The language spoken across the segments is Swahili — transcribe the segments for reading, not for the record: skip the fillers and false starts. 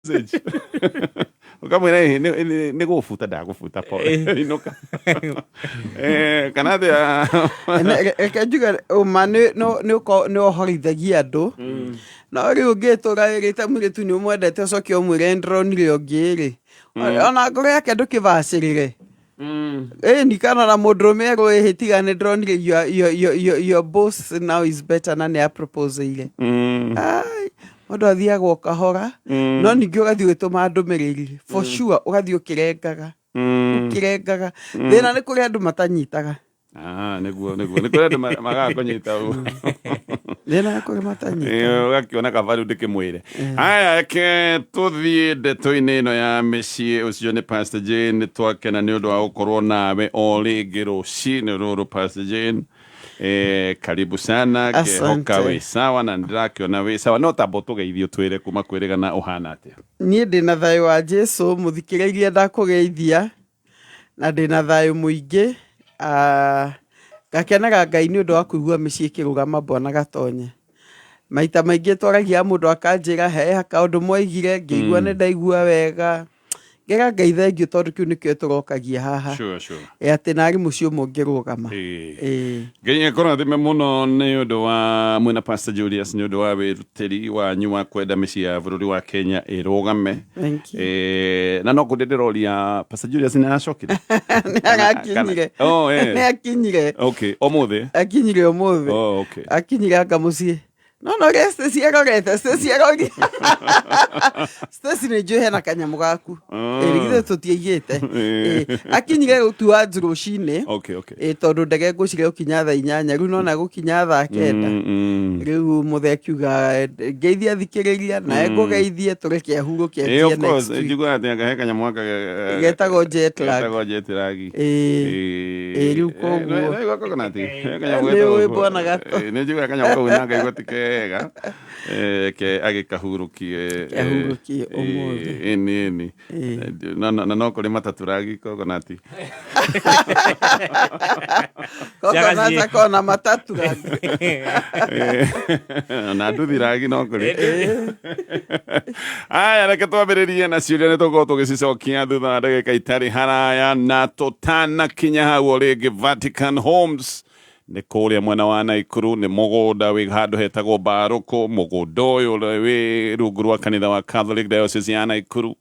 message. Ukamwira ni gufuta ndagufuta pole. Inoka. Kana dia. Ekajuga uma no horithagia andu. Na ri ungitura ri tamuritu ni umwendete coki umwire ndronire ungiri. Ona ngoro yake ndukivacirire. Ni kana na mudrume ego hitigane ndronire your boss now is better na ni propose ile. Ai mundu athiaga ukahora no ningi ugathi gwituma ndumiriri for sure ugathi ukirengaga thina ni kuri andu matanyitaga niguo ni kuri andu magakonyita u thina kuri matanyita ugakiona kavaru ndikimwire aya ke tuthie ndeto-ini ino ya micii ucio ni Pastor Jane twakena ni undu wa gukorwo nawe o ringi rucini ruru Pastor Jane. Karibu sana kehoka we sawa na ndirakiona we sawa no tambo tugeithio twire kuma kwirigana uhana atia nie ndina thayo wa Jesu muthikiriria ndakugeithia na ndina thayo muingi gakenaga Ngai ni undu wa kuigua micii kirugama mbona gatonye maita maingi twaragia mundu akanjira he kaundu mwaigire ngigua ni ndaigua wega ngega Ngai thengio tondu kiu nikio turokagia haha sure ati nari mucio mungirugama Ngai korwo thime muno ni undu wa mwina Pastor Julius ni undu wa wirutiri wanyu wa kwenda micii ya bururi wa Kenya irugame na no kundiroria Pastor Julius ni acokire ni agakinyire ni akinyire okay omuthi akinyire omuthi okay akinyire anga mucie no reste ciarorete ciarori Stacy ni juhe na kanyamu gaku erigithe tutiigite akinyire gutua njuru cine okay tondu ndege ngucire ukinya thaa 8 riu nona gukinya thaa 9 riu muthe akiuga ngeithia thikiriria na ngugeithie tureke ahuruke next of course njigua ati ngahe kanyamu aka getagwo jet lag riu koguo no kokonati kanyamu getagwo bwana gato ni njigua kanyamu kau na ngai gotike ke agikahurukie umuthi ini no kuri mataturagi kokonati kokonata kona mataturagi na nduthiragi no kuri aya reke twambiririe na ciuria ni tukorwo tugicicokia thutha wa ndagika itari haraya na tutana kinya hau ringi Vatican Homes ni kuria mwena wa Naikuru ni mugunda wi handu hetagwo Baruko mugunda uyu wi rungu rwa kanitha wa Catholic Diocese ya Naikuru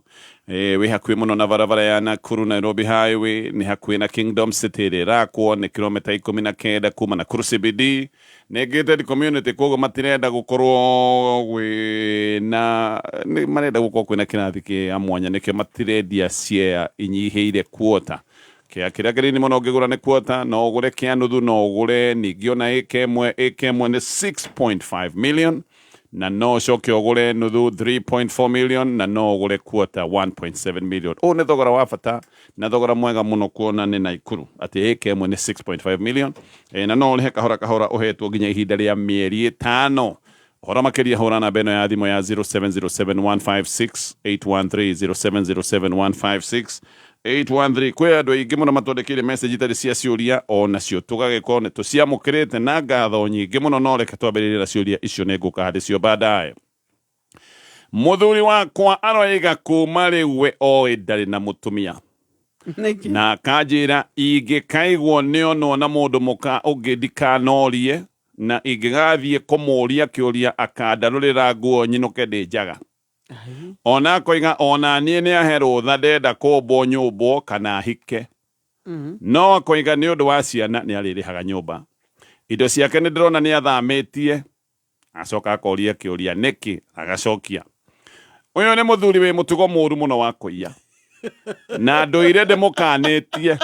wi hakuhi muno na barabara ya Nakuru Nairobi Highway ni hakuhi na Kingdom City rirakwo ni kilomita 19 kuma Nakuru CBD ni gated community koguo matirenda gukorwo wi na ni marenda gukorwo kwina kirathi kia mwanya nikio matirendia share inyihiire quarter kiria kirini muno ngigura ni quarter no ugure kia nuthu no ugure ningi ona ekemwe ni 6.5 million na no coke ugure nuthu 3.4 million na no ugure quarter 1.7 million ni thogora wa bata na thogora mwega muno kuona ni Naikuru ati ekemwe ni 6.5 million na no rihe kahora uhetwo nginya ihinda ria mieri 5 hora makiria hora na beno ya thimo ya 0707156813 0707156813 kwe andu aingi muno matondekire message itari cia ciuria ona cio tugagiko ni tuciamukirite na ngatho nyingi muno no reke twambiririe na ciuria icio ni nguka hadi cio baadaye muthuri wakwa aroiga kuma riwe o ndari na mutumia na kanjira ingikaigwo ni ono na mundu muka ungindikanorie na ingigathie kumuria kiuria akandarurira nguo nyinuke ndi njaga ona koiga ona nie ni aherwo tha ndenda kumbo nyumbo kana hike no koiga ni undu wa ciana ni aririhaga nyumba indo ciake ni ndirona ni athamitie acoka akoria kiuria niki agacokia uyu ni muthuri wi mutugo muru muno wa kuiya na nduire ndimukanitie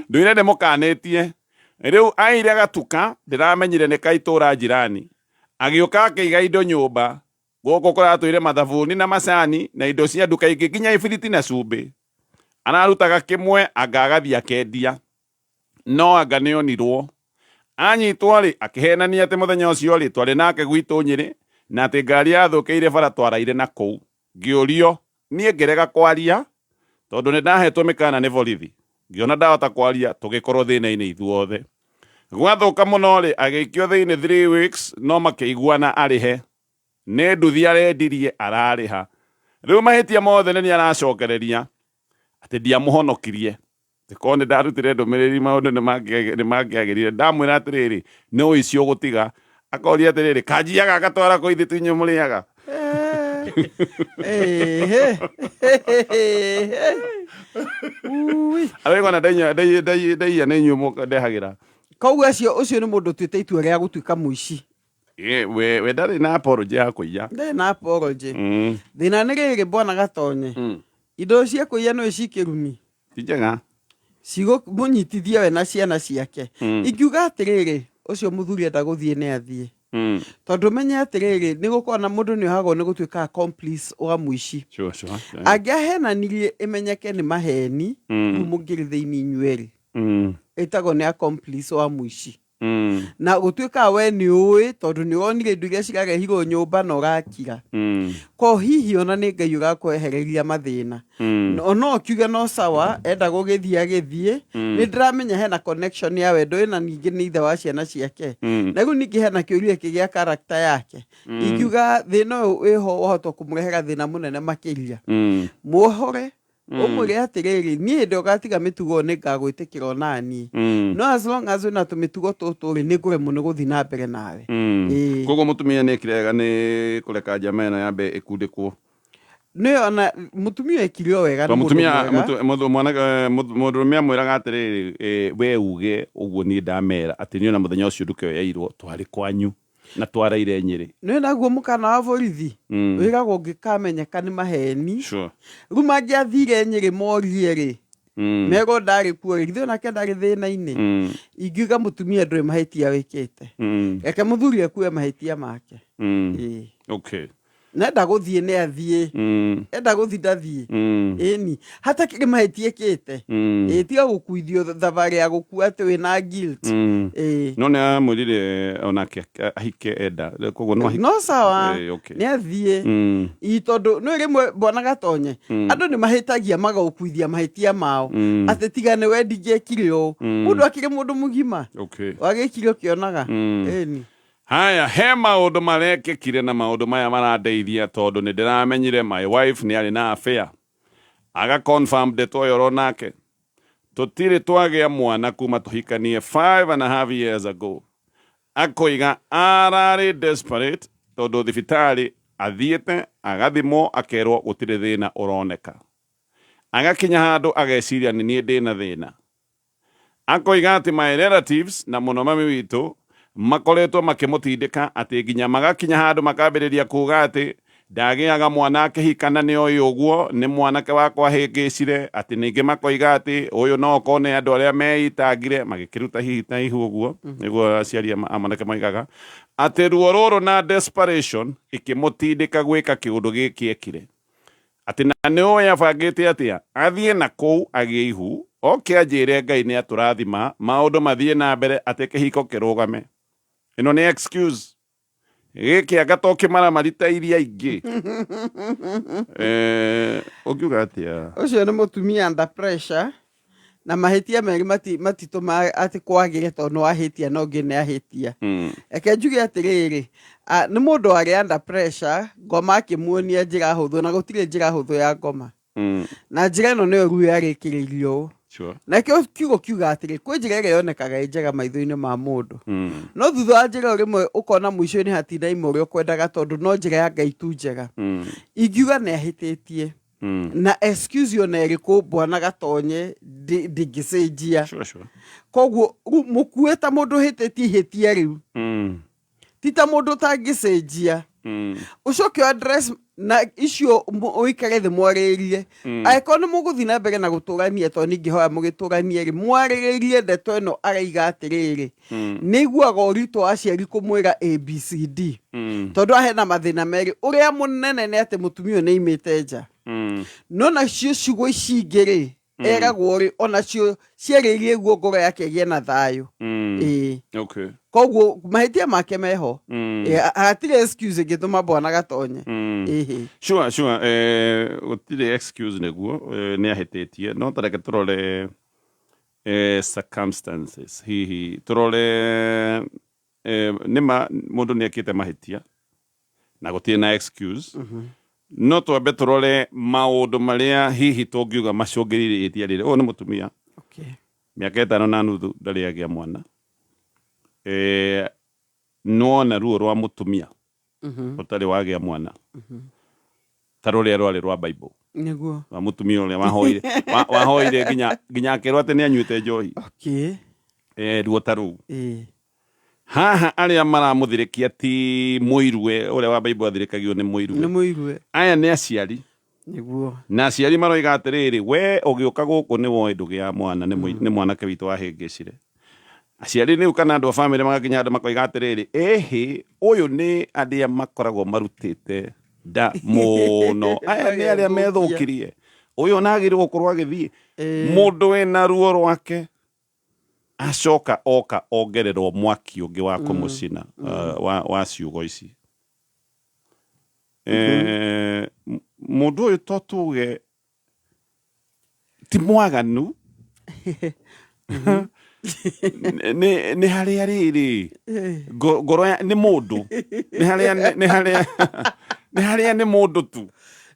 nduire ndimukanitie riu aire gatuka ndiramenyire ni kaitura jirani agioka akiiga indo nyumba goko kora tuire mathabuni na macani na indo cia nduka ingi nginya ibiriti na cumbi anarutaga kimwe agagathia akendia no anga ni onirwo anyitwo ri akihenania ati muthenya ucio ri twari nake gwitu Nyeri na ati ngari athukiire bara twaraire na kou ngiurio nie ngerega kwaria tondu ni ndahetwo mikana ni borithi ngiona ndahota kwaria tugikorwo thina-ini ithuothe gwathuka muno ri agikio thiini 3 weeks no makiiguana arihe nä nduthi arendirie ararä rä u mahä tia mothe nä aracokereria atä ndiamå honokirie korwo nä ndarutä re ndå mä rä ri maå ndå nä mangä agä rire ndamwä ra atä rä rä nä å ici å gå tiga akoria atä rä rä kanjia gaka twara kå ithä tuinyå må rä aga aragona ndaia nä inyuä må ndehagä ra koguo å cio nä må ndå tuä te itua rä a gå tuä ka må ici we ndarä na apology ya kå iya ndarä na apology thä na nä rä rä bwana gatonye indo cia kå iya no cikä rumi ti njega cigå må nyitithie we na ciana ciake ingiuga atä rä rä å cio må thuri enda gå thiä nä athiä tondå menye atä rä rä nä gå korwo na må ndå nä ohagwo nä gå tuä ka wa må ici angä ahenanirie ä menyeke nä maheni må ngä rä thä ini inyuerä ĩtagwo nĩ accomplice wa mũici na gũtuĩka we nĩ ũĩ tondũ nĩ wonire indo iria cirarehirwo nyũmba na ũgakira ko hihi ona nĩ Ngai ũgakwehereria mathĩna no ũkiuge no sawa enda gũgĩthiĩ agĩthiĩ nĩ ndĩramenya hena connection ya wendo na ningĩ nĩ ithe wa ciana ciake na rĩu ningĩ hena kĩũria kĩgĩa character yake ingiuga thĩna ũyũ wĩho wahota kũmũrehera thĩna mũnene makĩria muohore ũmwĩre atĩ rĩrĩ niĩ hĩndĩ ũgatiga mĩtugo nĩ ngagwĩtĩkĩra onaniĩ no as long as wĩna tũmĩtugo tũtũ rĩ nĩ ngũremwo nĩ gũthiĩ na mbere nawe koguo mũtumia nĩ ekire wega nĩ kũreka njama ĩno yambe ĩkundĩkwo nĩ ona mũtumia ekire o wega mũndũrũme amwĩraga atĩrĩrĩ we uge ũguo niĩ ndamera atĩ nĩ ona mũthenya ũcio ndũkeoyairwo twarĩ kwanyu na twaraire Nyĩrĩ nĩ naguo mũkana wa borithi wĩragwo ũngĩkamenyeka nĩ maheni rĩu mangĩathire Nyĩrĩ morie rĩ mego ndarĩ kuo rĩ githĩ onake ndarĩ thĩna-inĩ ingiuga mũtumia ndũrĩ mahĩtia wĩkĩte reke mũthuri akue mahĩtia make nenda gũthiĩ nĩ athiĩ enda gũthiĩ ndathiĩ ĩni hatakĩrĩ mahĩtia ĩkĩte tiga gũkuithio thabarĩ ya gũkua atĩ wĩna guilt no nĩ amwĩrire onake ahike enda koguo no sawa nĩ athiĩ tondũ nĩ rĩmwe bwana gatonye andũ nĩ mahĩtagia magagũkuithia mahĩtia mao atĩ tiga nĩ we ndingĩekire ũũ mũndũ akĩrĩ mũndũ mũgima wagĩkire ũkĩonaga ĩni haya he maũndũ marekĩkire na maũndũ maya marandeithia tondũ nĩ ndĩramenyire my wife nĩ arĩ na affair aga confirm ndeto ĩyo nake tũtirĩ twagĩa mwana kuma tũhikanie 5.5 years ago akoiga ararĩ desperate tondũ thibitarĩ athiĩte agathimwo akerwo gũtirĩ thĩna ũroneka agakinya handũ ageciria nĩ niĩ ndĩna thĩna akoiga atĩ my relatives na mũno mami witũ makoretwo makĩmũtindĩka atĩ nginya magakinya handũ makambĩrĩria kuga atĩ ndagĩaga mwana akĩhikana nĩ oĩ ũguo nĩ mwanake wakwa hĩngĩcire atĩ ningĩ makoiga atĩ ũyũ no okorwo nĩ andũ arĩa meitangire magĩkĩruta hihi ta ihu ũguo nĩguo aciari a mwanake moigaga atĩ ruo rũrũ na desperation ĩkĩmũtindĩka gwĩka kĩũndũ gĩkĩ ekire atĩ na nĩ ũĩ abangĩte atĩa athiĩ na kũu agĩe ihu oke anjĩre Ngai nĩ atũrathima maũndũ mathiĩ na mbere atĩ kĩhiko kĩrũgame ĩno nĩ excuse gĩkĩ anga to kĩmaramari ta iria ingĩ ũngiuga atĩa ũcio nĩ mũtumia under pressure na mahĩtia merĩ matitũma atĩ kwagĩre tondũ nĩ wahĩtia no ũngĩ nĩ ahĩtia reke njuge atĩrĩrĩ nĩ mũndũ warĩ under pressure ngoma akĩmuonia njĩra hũthũ na gũtirĩ njĩra hũthũ ya ngoma na njĩra ĩno nĩyo rĩu yarĩkĩrĩirio na kiugo kiuga atĩrĩ kwĩ njĩra ĩrĩa yonekaga ĩ njega maitho-inĩ ma mũndũ no thutha wa njĩra rĩmwe ũkona mũico-inĩ hatinda ima ũrĩa ũkwendaga tondũ no njĩra ya Ngai tu njega ingiuga nĩ ahĩtĩtie na excuse ona ĩrĩkũ bwana gatonye ndingĩcenjia koguo mũkue ta mũndũ hĩtĩtie ihĩtia rĩu ti ta mũndũ ũtangĩcenjia ũcoke address na icio ũikare thĩ mwarĩrie angĩkorwo nĩ mũgũthiĩ na mbere na gũtũrania tondũ ningĩhoya mũgĩtũranie rĩ mwarĩrĩrie ndeto ĩno araiga atĩrĩrĩ nĩiguaga ũritũ aciari kũmwĩra ABCD tondũ ahena mathĩna merĩ ũrĩa mũnene nĩ atĩ mũtumia nĩ imĩte nja no nacio ciugo ici ingĩ rĩ eragwo rĩ onacio ciarĩrie guo ngoro yake ĩgĩe na thayũ koguo mahĩtia make meho hatirĩ excuse ĩngĩtũma bwana gatonye sure gũtirĩ excuse nĩguo nĩ ahĩtĩtie no tareke tũrore circumstances hihi tũrore nĩma mũndũ nĩ ekĩte mahĩtia na gũtirĩ na excuse no twambe tũrore maũndũ marĩa hihi tũngiuga macũngĩrĩrĩtie rĩrĩ ũyũ nĩ mũtumia mĩaka 5 na nuthu ndarĩ agĩa mwana nona ruo rwa mũtumia ũtarĩ wagĩa mwana ta rũrĩa rwarĩ rwa Bible nĩguo wa mũtumia ũrĩa wahoire nginya akerwo atĩ nĩ anyuĩte njohi ruo ta rũu haha arĩa maramũthirĩkia ti mũirue ũrĩa wa Bible athirĩkagio nĩ mũirue aya nĩ aciari nĩguo na aciari maroiga atĩrĩrĩ we ũgĩũka gũkũ nĩ woĩ ndũgĩa mwana nĩ mwanake witũ wahĩngĩcire aciari rĩu kana andũ a family magakinya andũ makoiga atĩrĩrĩ ĩhĩ ũyũ nĩ andĩa makoragwo marutĩte nda mũno aya nĩ arĩa methũkirie ũyũ nagĩrĩirwo gũkorwo agĩthiĩ mũndũ wĩna ruo rwake acoka oka ongererwo mwaki ũngĩ wa kũmũcina wa ciugo ici mũndũ ũyũ to tuge ti mwaganu nĩ harĩa rĩrĩ ngoro nĩ mũndũ nĩ harĩa nĩ mũndũ tu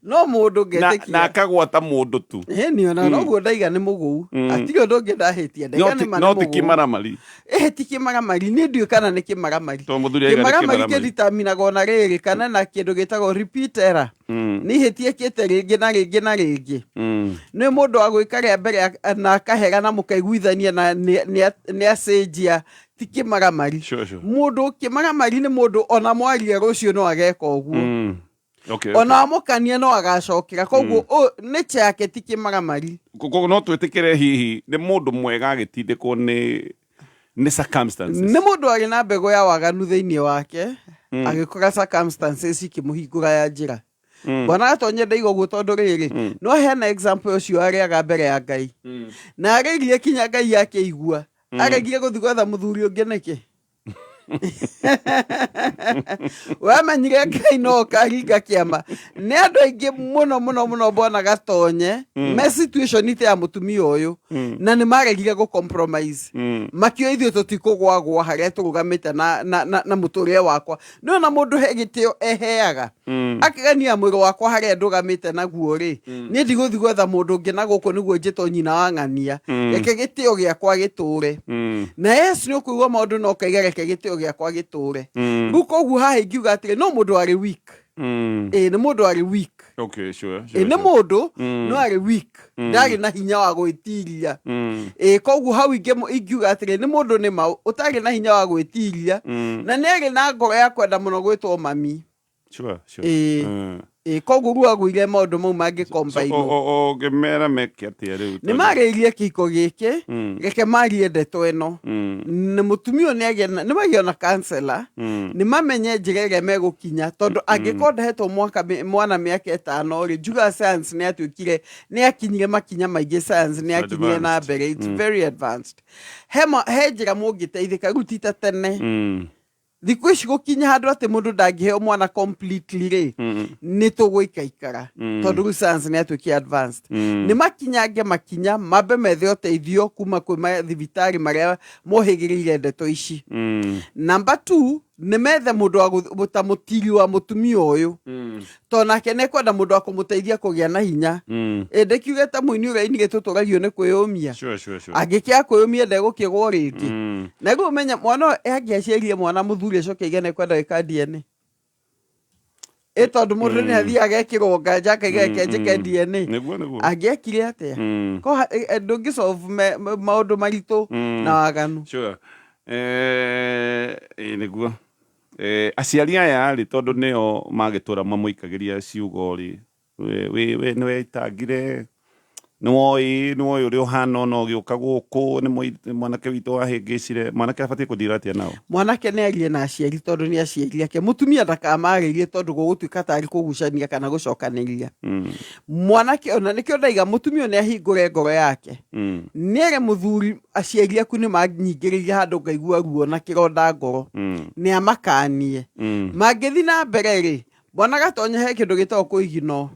no mũndũ ngetĩkia na akagwata mũndũ tu nĩ ona noguo ndaiga nĩ mũgũu atirĩ ũndũ ũngĩ ndahĩtia ndaiga nĩ ma no ti kĩmaramari ti kĩmaramari nĩ ndiũĩ kana nĩ kĩmaramari kĩmaramari kĩditaminaga ona rĩrĩ kana na kĩndũ gĩtagwo repeat error nĩ ihĩtia kĩte rĩngĩ na rĩngĩ na rĩngĩ nĩ mũndũ wa gwĩka rĩa mbere na akahera na mũkaiguithania na nĩ acenjia ti kĩmaramari mũndũ kĩmaramari nĩ mũndũ ona mwaria rũciũ no ageka ũguo ona amũkania no agacokera koguo nĩ yake ti kĩmaramari koguo no twĩtĩkĩre hihi nĩ mũndũ mwega agĩtindĩkwo nĩ circumstances nĩ mũndũ arĩ na mbegũ ya waganu thĩinĩ wake agĩkora circumstances ikĩmũhingũra ya njĩra bona gatonye ndaiga ũguo tondũ rĩrĩ no heana example ũcio arĩaga mbere ya Ngai na arĩgire kinya Ngai yake igua arĩgire gũthiĩ gwetha mũthuri ũngĩ nĩkĩ wamenyire Ngai no karinga kĩama nĩ andũ aingĩ mũno bona gatonye me situation ya mũtumia ũyũ na nĩ maregire gũcompromise makĩoya ithuĩ tũtikũgwagwa harĩa tũrũgamĩte na mũtũrĩre wakwa nĩ ona mũndũ he gĩtĩo eheaga akĩgania mwĩrĩ wakwa harĩa ndũgamĩte naguo rĩ niĩ ndigũthiĩ gwetha mũndũ ũngĩ na gũkũ nĩguo njĩtwo nyina wa ng'ania reke gĩtĩo gĩakwa gĩtũre na Yesu nĩ ũkũigua maũndũ no kaige reke gĩtĩo gĩakwa gĩtũre rĩu koguo haha ingiuga atĩrĩ no mũndũ arĩ weak nĩ mũndũ arĩ weak nĩ mũndũ no arĩ weak ndarĩ na hinya wa gwĩtiria koguo hau ingiuga atĩrĩ nĩ mũndũ nĩ ma ũtarĩ na hinya wa gwĩtiria na nĩ arĩ na ngoro ya kwenda mũno gwĩtwo mami koguo ruo agũire maũndũ mau mangĩkombainwo ũngĩmera meke atĩa rĩu nĩ marĩirie kĩhiko gĩkĩ reke marie ndeto ĩno nĩ mũtumia nĩ magĩa na kansela nĩ mamenye njĩra ĩrĩa megũkinya tondũ angĩkorwo ndahetwo mwana mĩaka 5 rĩ njuga science nĩ atuĩkire nĩ akinyire makinya maingĩ science nĩ akinyire na mbere it's very advanced he njĩra mũngĩteithĩka rĩu ti ta tene thikũ ici gũkinya handũ atĩ mũndũ ndangĩheo mwana completely rĩ nĩ tũgũikaikara tondũ rĩu science nĩ atuĩke advanced nĩ makinyange makinya mambe methe ũteithio kuma kwĩ mathibitarĩ marĩa mohĩgĩrĩire ndeto ici number 2 nĩ methe mũndũ wa mũtamũtiri wa mũtumia ũyũ tondũ nake nĩ kwenda mũndũ wa kũmũteithia kũgĩa na hinya ndĩkiuge ta mũini ũrĩa inigĩ tũtũragio nĩ kwĩyũmia angĩkĩa kwĩyũmia ndegũkĩgwo rĩngĩ na rĩu ũmenya mwana angĩaciarire mwana mũthuri acoke aige nĩ kwenda gwĩka DNA tondũ mũndũ nĩ athiaga agekĩrwo nganja akaiga njĩke DNA angĩekire atĩa ndũngĩsolve maũndũ maritũ na waganu nĩguo aciari aya rĩ tondũ nĩo magĩtũra mamũikagĩria ciugo rĩ we nĩ weitangire nĩ woĩ ũrĩa ũhana ona ũgĩũka gũkũ nĩ mwanake witũ wahĩngĩcire mwanake abatiĩ kũndiĩra atĩa nao mwanake nĩ arie na aciari tondũ nĩ aciari ake mũtumia ndakamarĩrie tondũ gũgũtuĩka tarĩ kũgucania kana gũcokanĩria mwanake ona nĩkĩo ndaiga mũtumia nĩ ahingũre ngoro yake nĩere mũthuri aciari aku nĩ manyingĩrĩire handũ ngaigua ruo na kĩronda ngoro nĩ amakanie mangĩthiĩ na mbere rĩ bona gatonya he kindu gitao kuigino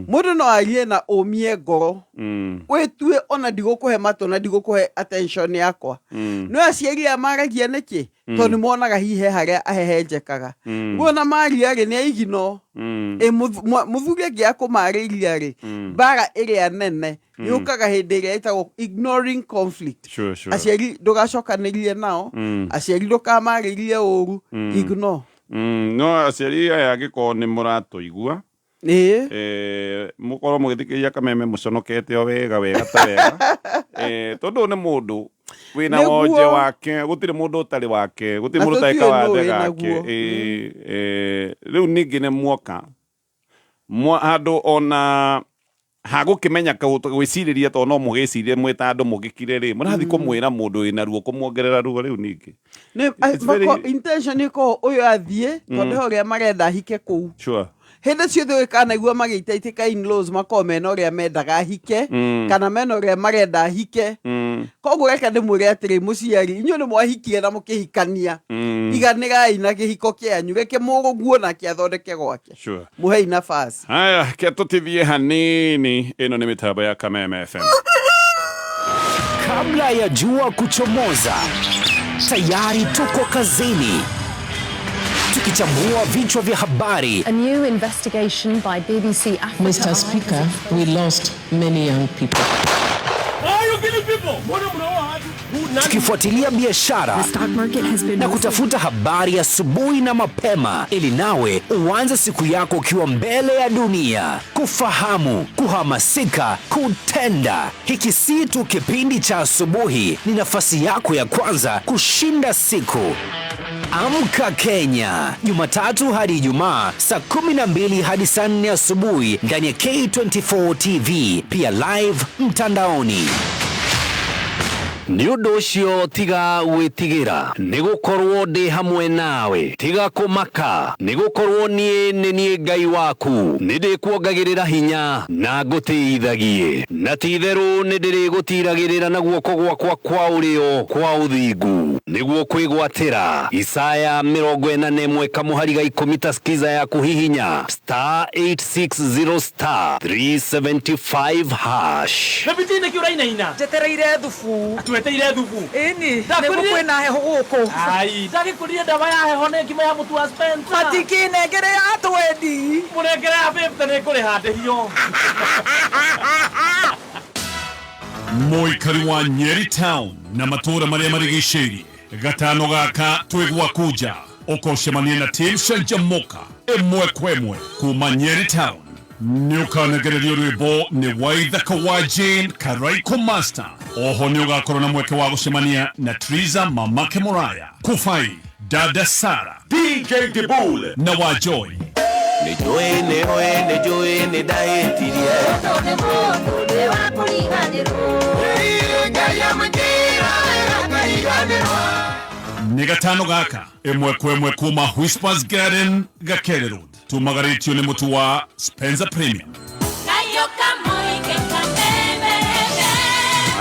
mundu no arie na umie ngoro wetue ona ndigukuhe mato na ndigukuhe attention yakwa no aciari amaragia niki to ni monaga hihe haria ahehenjekaga wona maria ri ni aigino muthuria ngia kumariria ri bara iria nene yukaga hindi iria itagwo ignoring conflict aciari ndugacokanirie nao aciari ndukamaririe uru ignore no aciari aya giko ni muratuigua mukorwo mugithikiria kameme muconokete o wega ta wega tondu ni mundu wina wonje wake gutire mundu utari wake gutire mundu taika wathe gake riu ningi ni muoka handu ona hagukimenya gwiciriria to no mugicirie mwita andu mugikire ri murathi kumwira mundu wina ruo kumuongerera ruo riu ningi intention iko uyu athie tondu horia marenda hike kuu hindi ciothe wikanaigua magitaitika in-laws makomena uria mendaga hike kana mena uria marenda hike koguo reke ndimwire atiri muciari inyu ni mwahikie na mukihikania iganirai na gihiko kianyu reke muguo na kiathondeke gwake muhei nafasi haya ketutithie hanini ino ni mitambo ya Kameme FM. Kabla ya jua kuchomoza tayari tuko kazini tukichambua vichwa vya habari. A new investigation by BBC Africa. Mr. Speaker, we lost many young people. Tukifuatilia biashara na kutafuta habari asubuhi na mapema ili nawe uanze siku yako ukiwa mbele ya dunia, kufahamu, kuhamasika, kutenda. Hiki si tu kipindi cha asubuhi, ni nafasi yako ya kwanza kushinda siku. Amka Kenya, Jumatatu hadi Ijumaa saa 12 hadi saa 4 asubuhi ndani ya K24 TV, pia live mtandaoni. Ni undu ucio tiga gwitigira nigukorwo ndi hamwe nawe tiga kumaka nigukorwo nie Ngai waku nindikuongagirira hinya na ngutithagie na titheru nindirigutiragirira na guoko gwakwa kwa urio kwa uthingu niguo kwigwatira Isaya 41 kamuhariga 10 taskiza ya kuhihinya *860 *375 hash Nabitine kiuraina jetereire thufu tweteire thufu ini niguo kwina heho guku ai ndagikuria ndawa ya heho ne ngima ya mutu wa Spencer matikinengere ya twendi murekere ya 50 ne kuri handihio Muikari wa Nyeri Town na matura maria marigiciri gatano gaka twigwa kuja ukoshemania na Team Shanjamoka emwe kwemwe kuma Nyeri Town niukanagererio rwimbo ni Waithaka wa Jane Karaiko Master oho niugakorwo na mweke wa gucemania na Triza Mamake Moraya Kufai Dada Sara DJ Dibule na Wajoy Nejoe daetirie ni gatano gaka emwe kwemwe kuma Whispers Garden Gakere Road tumagaritio ni mutu wa Spencer Premium.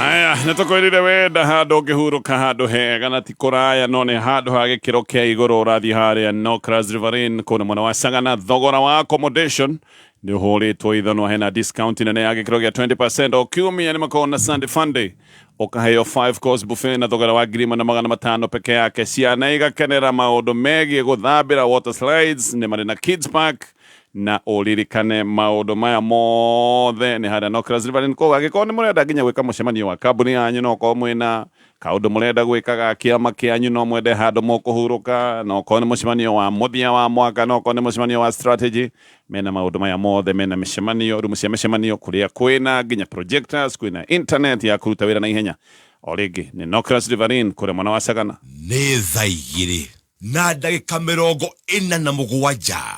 Aya nitukwirire wenda handu ungihuruka handu hega na tikuraya no ni handu ha gikiro kia iguru urathi haria Nokras Riverine kuna mwana wa Sagana thogora wa accommodation ni huritwo ithano hena discount nene ya gikiro gia 20% o kiumia ni makona Sunday Funday ukaheo 5 course buffet na thogora wa grima na magana 500 peke yake ciana igakenera maundu megie guthambira water slides ni marina kids park na uririkane maundu maya mothe ni haria Nokras Riverine ko agiko ni murenda nginya gwika mucemanio wa kambuni yanyu no ko mwina kaundu murenda gwikaga kiama kianyu no mwende handu mukuhuruka no ko ni mucemanio wa muthia wa mwaka no ko ni mucemanio wa strategy mena maundu maya mothe mena micemanio rumu cia micemanio kuria kwina nginya projectors kwina internet ya kuruta wira na ihenya origi ni Nokras Riverine kuria mwana wa Sagana ni thaigiri na ndagika 47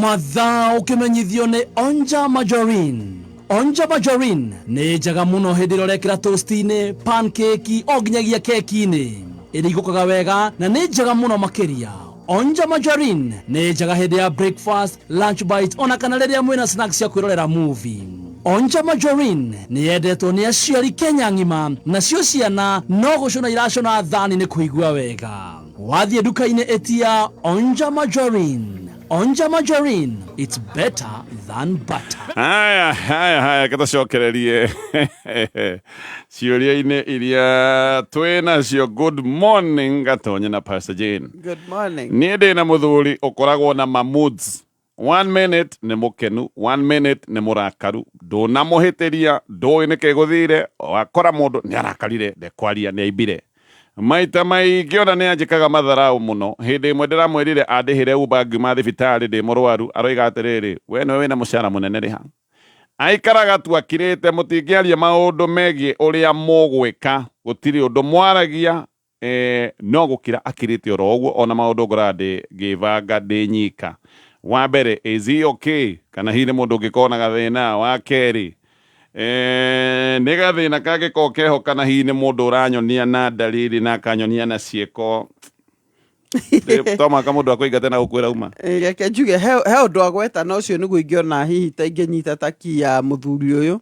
mathaa ukimenyithio ni Onja Margarine. Onja Margarine ni njega muno hindi rorekera toast-ini, pancake o nginyagia keki-ini irigukaga wega na ni njega muno makiria. Onja Margarine ni njega hindi ya breakfast, lunch bite ona kana riria mwina snacks ya kwirorera movie. Onja Margarine ni yendetwo ni aciari Kenya ng'ima nacio ciana no gucuna iracona thani ni kuigua wega. Wathie duka-ini etia Onja Margarine Onja Margarine, it's better than butter. haya katacokererie ciũria-inĩ iria twĩnacio. Good morning gatonye na Pastor Jane. Good morning. Niĩ ndĩ na mũthuri ũkoragwo na moods. 1 minute nĩ mũkenu, 1 minute nĩ mũrakaru, ndũnamũhĩtĩria, ndũĩ nĩkĩ gũthire, wakora mũndũ nĩ arakarire, ndekwaria nĩ aimbire. Maita maingĩ ona nĩ anjĩkaga matharaũ mũno. Hĩndĩ ĩmwe ndĩramwĩrire andĩhĩre Uber ngiuma thibitarĩ ndĩ mũrwaru, aroiga atĩrĩrĩ, we nĩwe wĩna mũcara mũnene rĩha. Aikaraga tu akirĩte, mũtingĩaria maũndũ megiĩ ũrĩa mũgwĩka, gũtirĩ ũndũ mwaragia, no gũkira akirĩte oro ũguo, ona maũndũ ngora ngĩbanga ndĩ nyika. Wa mbere, is he okay? Kana hihi nĩ mũndũ ũngĩkorwo na gathĩna. Wa kerĩ, nĩ gathĩna kangĩkorwo keho kana hihi nĩ mũndũ ũranyonia na ndariri na akanyonia na ciĩko. Toma mũndũ akũingate na gũkwĩra uma. Reke njuge he ũndũ agweta na ũcio nĩguo ingĩona hihi ta ingĩnyita ta ki ya mũthuri ũyũ.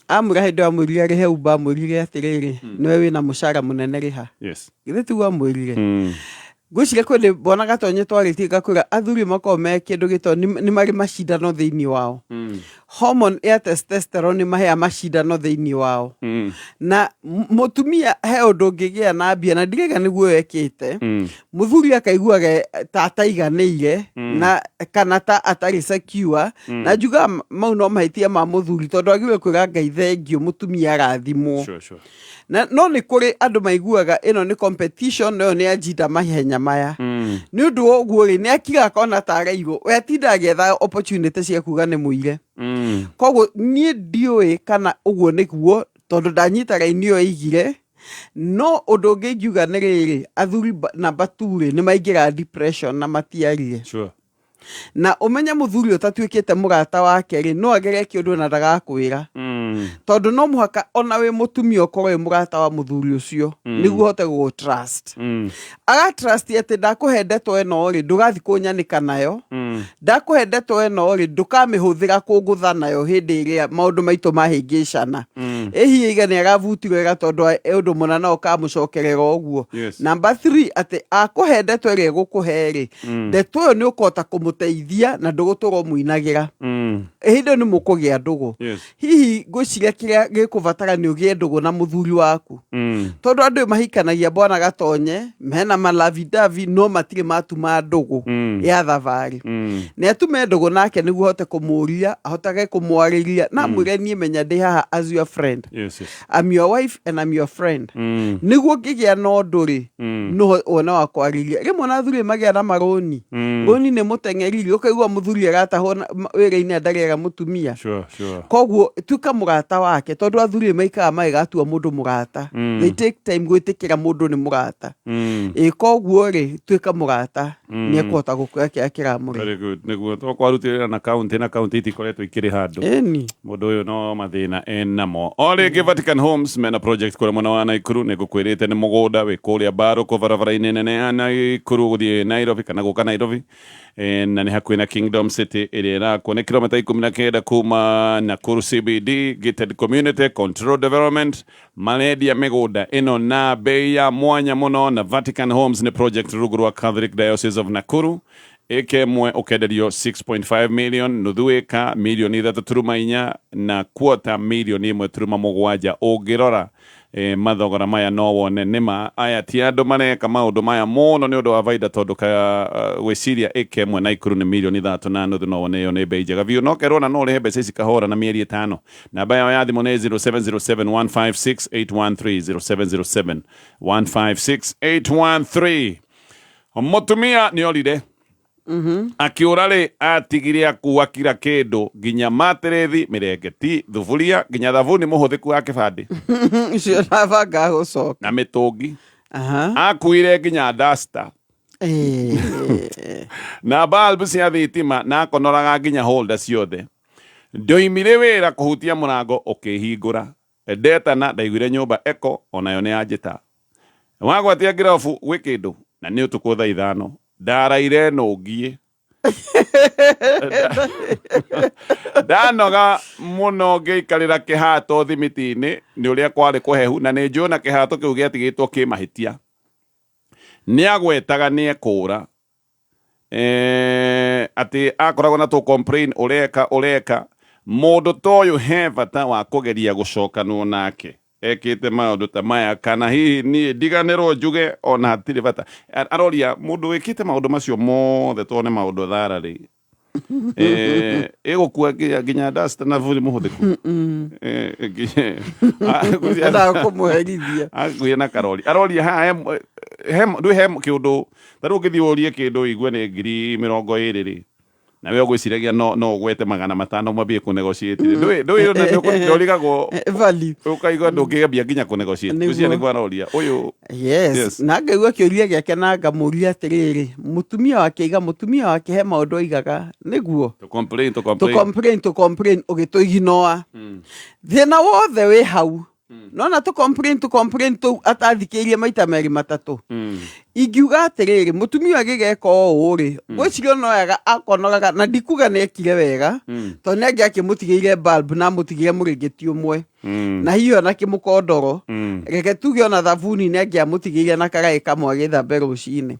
Amwĩra hĩndĩ ĩyo amwĩrire arĩhe Uber, amwĩrire atĩrĩrĩ, nĩwe wĩna mũcara mũnene rĩha. Githĩ tiguo amwĩrire. Gwĩciria kwĩndĩ bona gatonye twarĩtie ngakwĩra athuri makorwo me kĩndũ gĩtoo nĩ marĩ macindano thĩinĩ wao. Hormone ya testosterone nĩ mahea macindano thĩinĩ wao. Na mũtumia he ũndũ ũngĩgĩa na mbia na ndirega nĩguo wekĩte. Mũthuri akaiguaga ta ataiganĩire na kana ta atarĩ secure. Na njuga mau no mahĩtia ma mũthuri tondũ agĩrĩirwo kwĩra Ngai thengio mũtumia arathimwo. Na no nĩ kũrĩ andũ maiguaga ĩno nĩ competition, no nĩ ajinda mahenya maya. Nĩ ũndũ wa ũguo rĩ, nĩ akiga akona ta araigwo, we atinda agĩetha opportunity cia kuga nĩ mũire. Koguo niĩ ndiũĩ kana ũguo nĩguo tondũ ndanyita raini ĩyo aigire. No ũndũ ũngĩ ingiuga nĩ rĩrĩ, athuri namba 2 rĩ nĩ maingĩra depression na matiarire. Na ũmenye mũthuri ũtatuĩkĩte mũrata wake rĩ, no agere kĩũndũ na ndagakwĩra. Tondũ no mũhaka ona wĩ mũtumia ũkorwo wĩ mũrata wa mũthuri ũcio nĩguo hote gũ trust. Aga trust atĩ ndakũhe ndeto ĩno rĩ ndũgathi kũnyanĩka nayo. Ndakũhe ndeto ĩno rĩ ndũkamĩhũthĩra kũngũtha nayo hĩndĩ ĩrĩa maũndũ maitũ mahĩngĩcana. Hihi nĩ agabutirwo wega tondũ ũndũ mũna no ũkamũcokerera ũguo. Number 3 atĩ akũhe ndeto ĩrĩa gũkũhe rĩ, ndeto ĩyo nĩ ũkũhota kũmũteithia na ndũgũtũrwo mũinagĩra. Hĩndĩ nĩ mũkũgĩa ndũgũ. Hihi ngwĩciria kĩrĩa gĩkũbatara nĩ ũgĩe ndũgũ na mũthuri waku. Tondũ andũ mahikanagia bwana gatonye, mena malavidavi no matirĩ matuma ndũgũ ya thabarĩ. Nĩ atume ndũgũ nake nĩguo hote kũmũria, ahotage kũmwarĩria na mwĩre niĩ menya ndĩ haha as your friend. I'm your wife and I'm your friend. Nĩguo ngĩgĩa na ũndũ rĩ, no ona wa kwarĩria. Rĩmwe na athuri magĩa na marũni. Rũni nĩ mũteng'eriri, ũkaigua mũthuri agatahwo wĩra-inĩ ndarĩaga mũtumia. Koguo tuĩka mũrata wake tondũ athuri maikaga magatua mũndũ mũrata. They take time gwĩtĩkĩra mũndũ nĩ mũrata. Koguo rĩ tuĩka mũrata nĩ ekũhota gũkũra kĩrĩa kĩramũrĩ. Very good. Nĩguo tũkwarutĩrĩra na kaunti itikoretwo ikĩrĩ handũ. Mũndũ ũyũ no mathĩna enamo. O rĩngĩ Vatican Homes mena project kũrĩa mwena wa Naikuru nĩ ngũkwĩrĩte nĩ mũgũnda wĩ kũrĩa Mbarũkũ barabara-inĩ nene ya Naikuru gũthiĩ Nairobi kana gũka Nairobi. Na nĩ hakuhĩ na Kingdom City ĩrĩa ĩrakwo nĩ kilomita 19 kuma Nakuru CBD, gated community control development. Marendia mĩgũnda ĩno na bei ya mwanya mũno na Vatican Homes nĩ project rungu rwa Catholic Diocese of Nakuru. Ĩka ĩmwe ũkenderio 6.5 million, nuthu ĩka milioni 3.4 na quarter milioni 1.7. Ũngĩrora mathogora maya no wone nĩma aya ti andũ mareka maũndũ maya mũno nĩ ũndũ wa baida tondũ gwĩciria ĩka ĩmwe Naikuru nĩ milioni 3.5 no wone ĩyo nĩ bei njega biũ. No kerwo na no ũrĩhe mbeca ici kahora na mĩeri 5. Namba yao ya thimũ nĩ 0707-156-813 0707-156-813. Mũtumia nĩ orire akiũra rĩ atigire akua kira kĩndũ nginya materethi, mĩrengeti, thuburia, nginya thabuni mũhũthĩku wa kĩbandĩ icio nabanga gũcoka na mĩtũngi. Akuire nginya duster na bulb cia thitima na akonoraga nginya holder ciothe. Ndoimire wĩra kũhutia mũrango ũkĩhingũra. Ndetana ndaiguire nyũmba eko onayo nĩ yanjĩta. Wagwatia ngirabu gwĩ kĩndũ na nĩ ũtukũ thaa 5. Ndaraire nũngiĩ. Ndanoga mũno ngĩikarĩra kĩhato thimiti-inĩ nĩ ũrĩa kwarĩ kũhehu na nĩ njũĩ na kĩhato kĩu gĩatigĩtwo kĩmahĩtia. Nĩ agwetaga nĩ ekũra. ati akoragwo na to complain ureka mundu toyu he bata wa kugeria gucokanwo nake ekite maundu ta maya kana hihi ni ndiganirwo njuge ona hatiri bata aroria mundu wikite maundu macio mothe tone maundu tharari egukua nginya dust na vuri muhuthiku kumuherithia akuye na karori aroria ha he kiundu taru ngithiurie kindu igue ni 20,000 ri na we gwiciragia no gwete 500 mwambie ku negotiate ndurigagwo value ukaigua ndungigambia nginya ku negotiate ucio ni kwanoria uyu yes na ngaigua kiuria giake na ngamuria atiriri mutumia wake he maundu aigaga niguo to complain ugituiginoa thina wothe wi hau nona to complain tu atathikirie maita meri matatu ingiuga atiriri mutumia agigeka uu ri gwicirio no yaga akonoraga na ndikuga nekire wega to nenge akimutigiire bulb na mutigire muringiti umwe na hiyo na kimukondoro reke tuge ona thabuni nenge amutigiire na karai kamwe agithambe rucini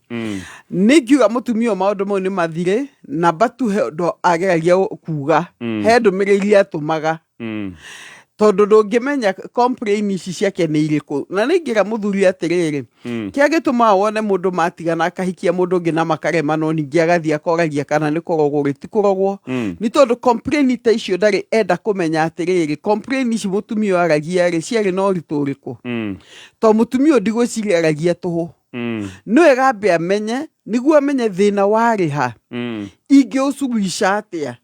ningiuga mutumia maundu mau ni mathire na batu ndo ageragia kuga he ndumiriri atumaga tondu ndungimenya complain ici ciake ni iriku na ningira muthuri atiriri kia gituma wone mundu matigana akahikia mundu ngi na makarema no ningi agathia akoragia kana ni kurogwo ritikurogwo ni tondu complain ta icio ndari enda kumenya atiriri complain ici mutumia aragia ri ciari no rituriku to mutumia ndigwiciria aragia tuhu no egambe amenye niguo amenye thina wari ha ingi ucuguica atia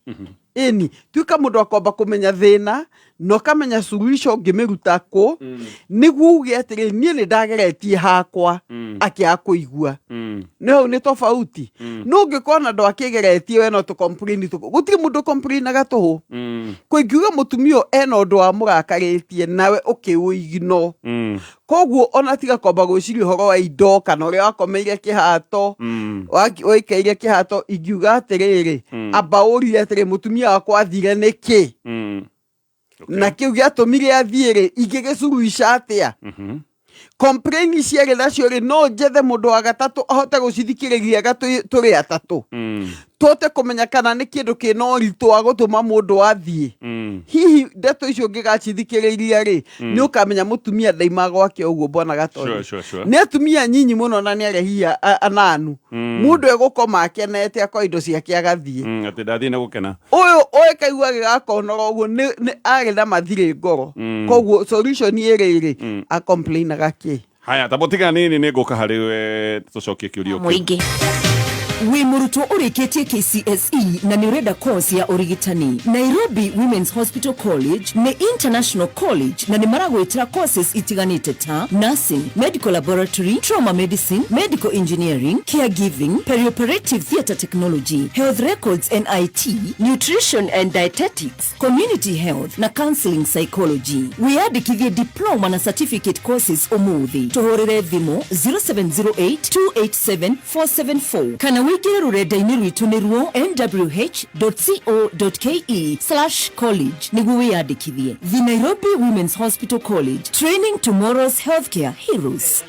eni tuika mundu akomba kumenya thina no kamenya solution ngimiruta ku niguo uge atiri nie ni ndageretie hakwa akiakuigua no ni tofauti no ngikona ndo akigeretie we no to complain tu gutiri mundu complain agatuhu kuingiuga mutumio eno ndo amurakaretie nawe ukiuigino koguo ona tiga komba gwiciria horo wa indo kana uri wakomeire kihato waikeire kihato ingiuga atiriri abauri atiri mutumia wakwa athire niki na kiu giatumire athiire ingigicuruica atia complain ciari nacio ri no njethe mundu wa gatatu ahote gucithikiriria turi atatu tote kumenya kana ni kindu kino ritu wa gutuma mundu athie hihi ndeto icio ngigacithikiriria ri ni ukamenya mutumia ndaima gwake uguo bwana gatori ni atumia nyinyi muno na ni arehia ananu mundu egukoma akenete akwa indo ciake agathie ati ndathie na gukena uyu kaigua gigakonora uguo ni agenda mathire ngoro koguo solution iri a complain agaki haya tabotiga nini ni nguka hari we tucokie kiurio muingi wi murutwo urikitie KCSE na ni urenda course ya urigitani Nairobi Women's Hospital College ni international college na ni maragwitira courses itiganite ta nursing, medical laboratory, trauma medicine, medical engineering, caregiving, perioperative theatre technology, health records and IT, nutrition and dietetics, community health na counseling psychology. Wiyandikithie diploma na certificate courses umuthi tuhurire thimu 0708287474 kana wikire rurenda-ini rwitu nirwo nwh.co.ke/college niguo wiyandikithie. The Nairobi Women's Hospital College, training tomorrow's healthcare heroes.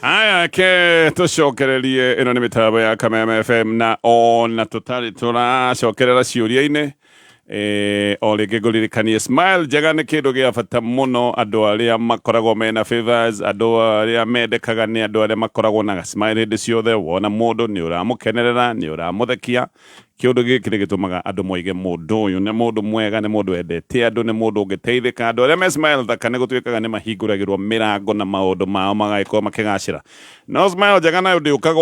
Haya ke tucokererie ino ni mitambo ya Kameme FM na ona tutari turacokerera ciuria-ini o rĩngĩ ngũririkanie smile njega nĩ kĩndũ gĩa bata mũno andũ arĩa makoragwo mena favors andũ arĩa mendekaga nĩ andũ arĩa makoragwo na smile hĩndĩ ciothe wona mũndũ nĩ ũramũkenerera nĩ ũramũthekia kĩũndũ gĩkĩ nĩ gĩtũmaga andũ moige mũndũ ũyũ nĩ mũndũ mwega nĩ mũndũ endete andũ nĩ mũndũ ũngĩteithĩka andũ arĩa me smile thaka nĩ gũtuĩkaga nĩ mahingũragĩrwo mĩrango na maũndũ mao magagĩkorwo makĩgacĩra no smile njega nayo ndĩũkaga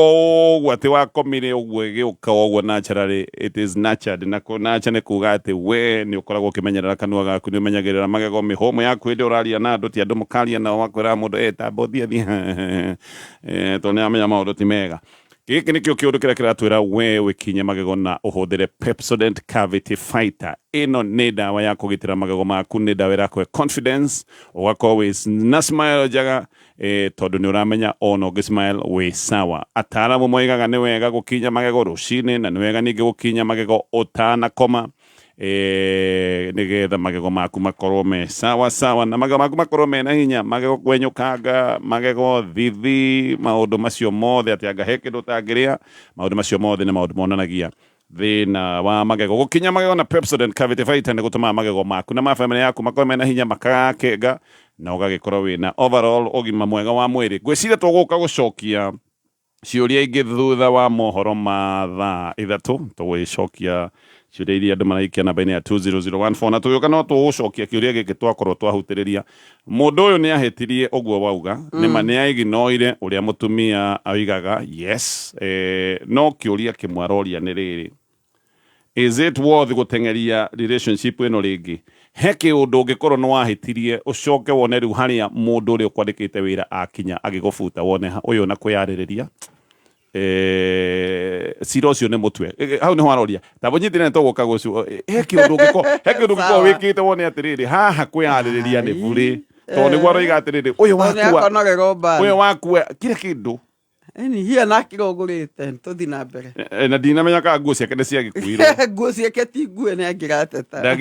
ũguo atĩ wakomire ũguo ĩgĩũka ũguo naturally it is nurtured na kũnacha nĩ kuga atĩ we nĩ ũkoragwo ũkĩmenyerera kanua gaku nĩ ũmenyagĩrĩra magego mĩhũmũ yaku hĩndĩ ũraria na andũ ti andũ mũkaria nao wakwĩra mũndũ tambothia thi tondũ nĩ amenya maũndũ ti mega gĩkĩ nĩkĩo kĩũndũ kĩrĩa kĩratwĩra we wĩkinye magego na ũhũthĩre Pepsodent Cavity Fighter ĩno nĩ ndawa ya kũgitĩra magego maku nĩ ndawa ĩrakũhe confidence ũgakorwo na smile njega tondũ nĩ ũramenya ona ũngĩsmile wĩ sawa ataramu moigaga nĩ wega gũkinya magego rũcinĩ na nĩ wega ningĩ gũkinya magego ũtanakoma nigetha magego maku makorwo me sawa sawa na magego maku makorwo me na hinya magego kwenyukanga magego thithi maundu macio mothe ati anga he kindu tangiria maundu macio mothe ni maundu monanagia thina wa magego gukinya magego na Pepsodent Cavity Fighter ni gutuma magego maku na family yaku makorwo me na hinya makakenga na ugagikorwo wina overall ogima mwega wa mwiri gwiciria tuguka gucokia ciuria ingi thutha wa mohoro ma thaa ithatu tugwicokia ciuria iria andu maraikia namba-ini ya 20014 na tuyoka no tugucokia kiuria giki twakorwo twahutiriria mundu uyu ni ahetirie uguo wauga nima ni aiginoire uria mutumia aigaga yes no kiuria kimwaroria ni riri is it worth gutengeria relationship ino ringi he kiundu ungikorwo no wahetirie ucoke wone riu haria mundu uria ukwandikite wira akinya agigubuta wone uyu na kwiyaririria siro cio ne mutwe hau ni hwaroria tabonyitire to guka gucu he kiundu ungiko wikite wone atiriri haha kwiyaririria ni buri to ni gwaro atiriri uyu wakua kire kindu Eni hia nakirogurite tuthi na mbere na dinamenya ka nguo ciake cia gikuiro nguo ciake ti nguo ni angirateta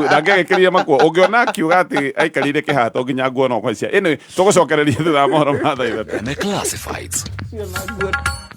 ndagekiria makwo ungiona kiuga ati aikarire kihato nginya nguo no kwacia ene tugucokereria thutha mohoro ma thaitha na classifieds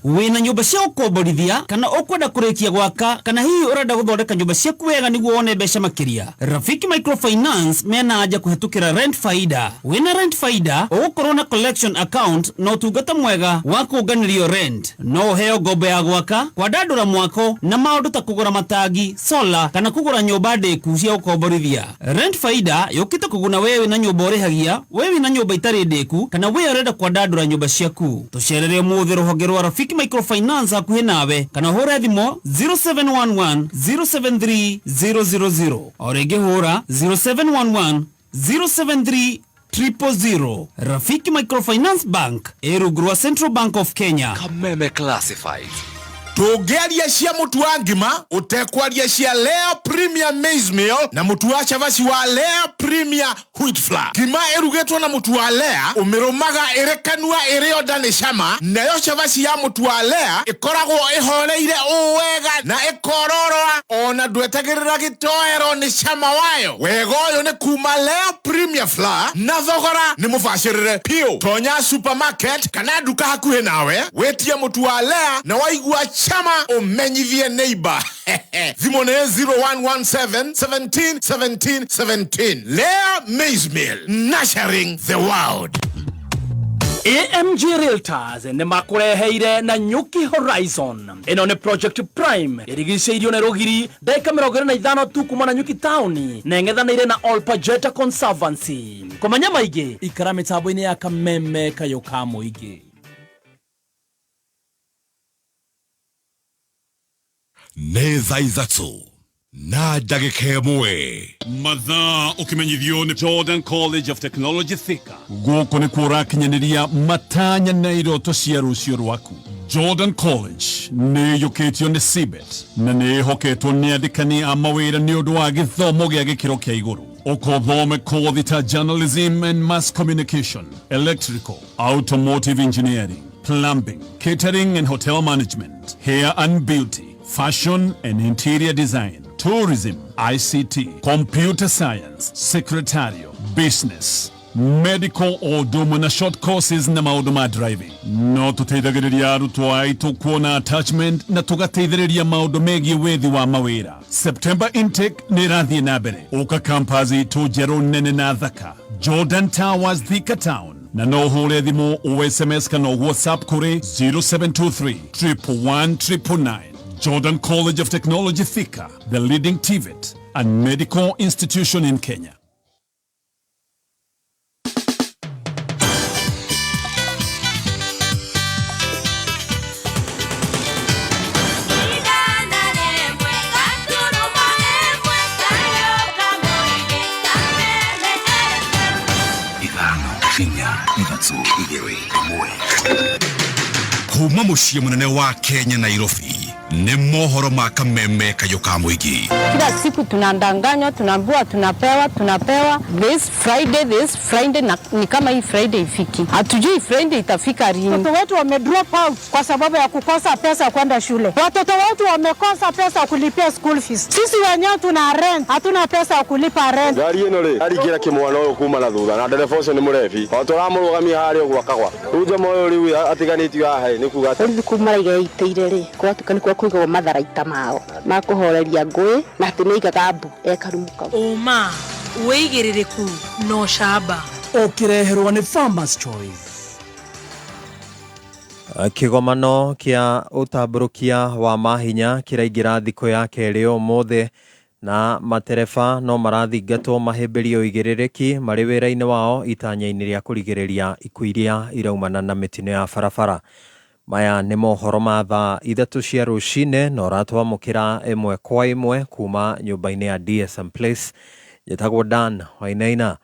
wina nyumba cia ukomborithia kana ukwenda kurikia gwaka kana hihi urenda guthondeka nyumba ciaku wega niguo wone mbeca makiria Rafiki Microfinance mena aja kuhetukira Rent Faida wina Rent Faida ugukorwo na collection account no tungata mwega wa kuunganirio rent no heo ngombo ya gwaka kwadandura mwako na maundu ta kugura matangi solar kana kugura nyumba ndeku cia ukomborithia Rent Faida yukite kuguna wewe na nyumba urihagia wewe na nyumba itari ndeku kana wewe urenda kwadandura nyumba ciaku tucerere muthi ruhonge rwa Rafiki Microfinance akuhe nawe kana hura thimo 0711 073 000 orege hura 0711 073 000. Rafiki Microfinance Bank erugurwa Central Bank of Kenya. Kameme Classified. Tugeria cia mutu wa ngima utekwaria cia Lea Premium Maize Meal na mutu wa chavasi wa Lea Premium Wheat Flour. Ngima erugetwo na mutu wa Lea umirumaga irekanua irio ndani cama nayo chavasi ya mutu wa Lea ikoragwo ihoreire uwega na ikororwa ona ndwetagirira gitoero ni cama wayo wega uyu ni kuma Lea Premium Flour na thogora ni mubashirire pio tonya supermarket kana duka hakuhe nawe wetie mutu wa Lea na waigua chama umenyithie neighbor thimo ne 0117 17 17 17 Lea Maize Meal nurturing the world. AMG Realtors ne makureheire na Nyuki Horizon ino ne Project Prime irigiceirio ne Rogiri ndeka 25 tu kuma na Nyuki Town na ngethanire na Olpajeta Conservancy komanya maige ikara mitambo-ini ya Kameme kayoka muige Neza izatsu na ndagika imwe mathaa ukimenyithio ni Jordan College of Technology Thika guku ni kurakinyaniria matanya na iroto cia rucio rwaku Jordan College ni yukitio ni CBET na ni hoketwo ni andikani a mawira ni undu wa githomo gia gikiro kia iguru ukothome kothi ta journalism and mass communication, electrical, automotive engineering, plumbing, catering and hotel management, hair and beauty, fashion and interior design, tourism, ICT, computer science, secretarial, business, medical odumu na short courses na maundu ma driving. No tuteithagiriria arutwo aitu kuona attachment na tugateithiriria maundu megie wethi wa mawira. September intake ni rathie na mbere. Uka campus itu jeru nene na thaka. Jordan Towers Thika Town. Na no hule thimo o SMS kana WhatsApp kuri 0723 111 999. Jordan College of Technology Thika, the leading TVET and medical institution in Kenya. Kuma muciĩ munene wa Kenya Nairobi Nĩ mohoro ma kameme kayo ka mũingĩ. Kila siku tunadanganywa, tunaambiwa tunapewa this Friday na ni kama hii Friday ifiki. Hatujui Friday itafika lini. Watoto wetu wame drop out kwa sababu ya kukosa pesa kwenda shule. Watoto wetu wamekosa pesa kulipia school fees. Sisi wenyewe tuna rent, hatuna pesa ya kulipa rent. Gari ino ri ari kira kimwana uyu kuma na thutha na dereva ucio ni murebi. Otora murugamia hari ugu akagwa. Ruje moyo riu atiganitio haha ni kuga. Uri kumara iteire ri. Kwa tukani kwa kuiga matharaita mao. Makuhoreria ngui na tuniga gabu ekarumuka. Oma weigiririku no shaba. Okireherwa ni Farmers Choice. Kigomano kia utamburukia wa mahinya kiraingira thiko ya keri umuthi na matereba no marathingatwo mahimbirio igirирiki mari wira-ini wao itanya-ini ria kurigiriria ikuiria iraumana na mitino ya barabara. Maya nĩ mohoro ma thaa 3 cia rũcinĩ na ũratwamũkĩra ĩmwe kwa ĩmwe kuma nyũmba-inĩ ya DSM Place. Njĩtagwo Dan Wainaina.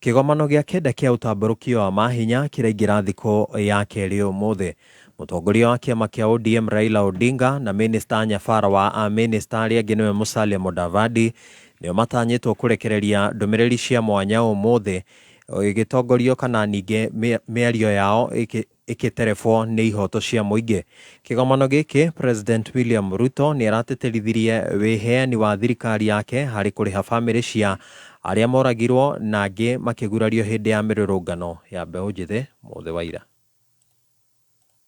Kĩgomano gĩa kenda kĩa ũtambũrũkio wa mahinya kĩraingĩra thikũ ya kerĩ ũmũthĩ. Mũtongoria wa kĩama kĩa ODM Raila Odinga na minista nyabara wa minista arĩa angĩ nĩwe Musalia Mudavadi nĩo matanyĩtwo kũrekereria ndũmĩrĩri cia mwanya ũmũthĩ igĩtongorio kana ningĩ mĩario yao ikiterebwo nĩ ihoto cia mũingĩ. Kĩgomano gĩkĩ President William Ruto nĩ arateterithirie wĩheani wa thirikari yake harĩ kũrĩha famĩlĩ cia arĩa moragirwo na angĩ makĩgurario hĩndĩ ya mĩrũrũngano ya mbeũ njĩthĩ mũthĩ wa ira.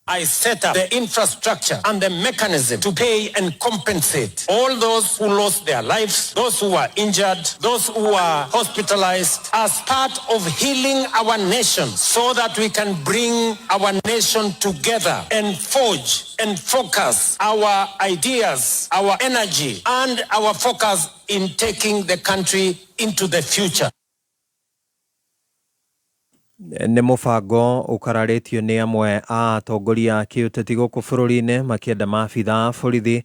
I set up the infrastructure and the mechanism to pay and compensate all those who lost their lives, those who were injured, those who were hospitalized, as part of healing our nation so that we can bring our nation together and forge and focus our ideas, our energy, and our focus in taking the country into the future. Nĩ mũbango ũkararĩtio nĩ amwe a atongoria kĩũteti gũkũ bũrũri-inĩ makĩenda maabitha a borithi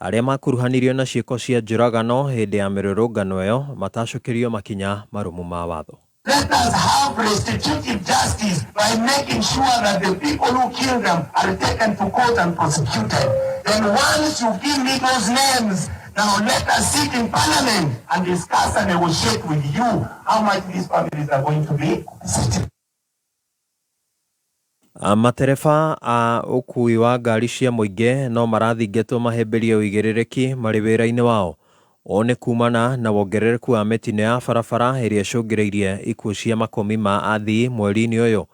arĩa makuruhanirio na ciĩko cia njũragano hĩndĩ ya mĩrũrũngano ĩyo matacũkĩrio makinya marũmu ma watho. Let us have restitutive justice by making sure that the people who killed them are taken to court and prosecuted. Then once you give me those names, now let us sit in parliament and discuss and negotiate with you how much these families are going to be settled. Matereba a ũkui wa ngari cia mũingĩ no marathingatwo mahĩmbĩrio igĩrĩrĩki marĩ wĩra-inĩ wao. O nĩ kumana na wongerereku wa mĩtino ya barabara ĩrĩa ĩcũngĩrĩirie ikuũ cia makũmi ma athii mweri-inĩ ũyũ.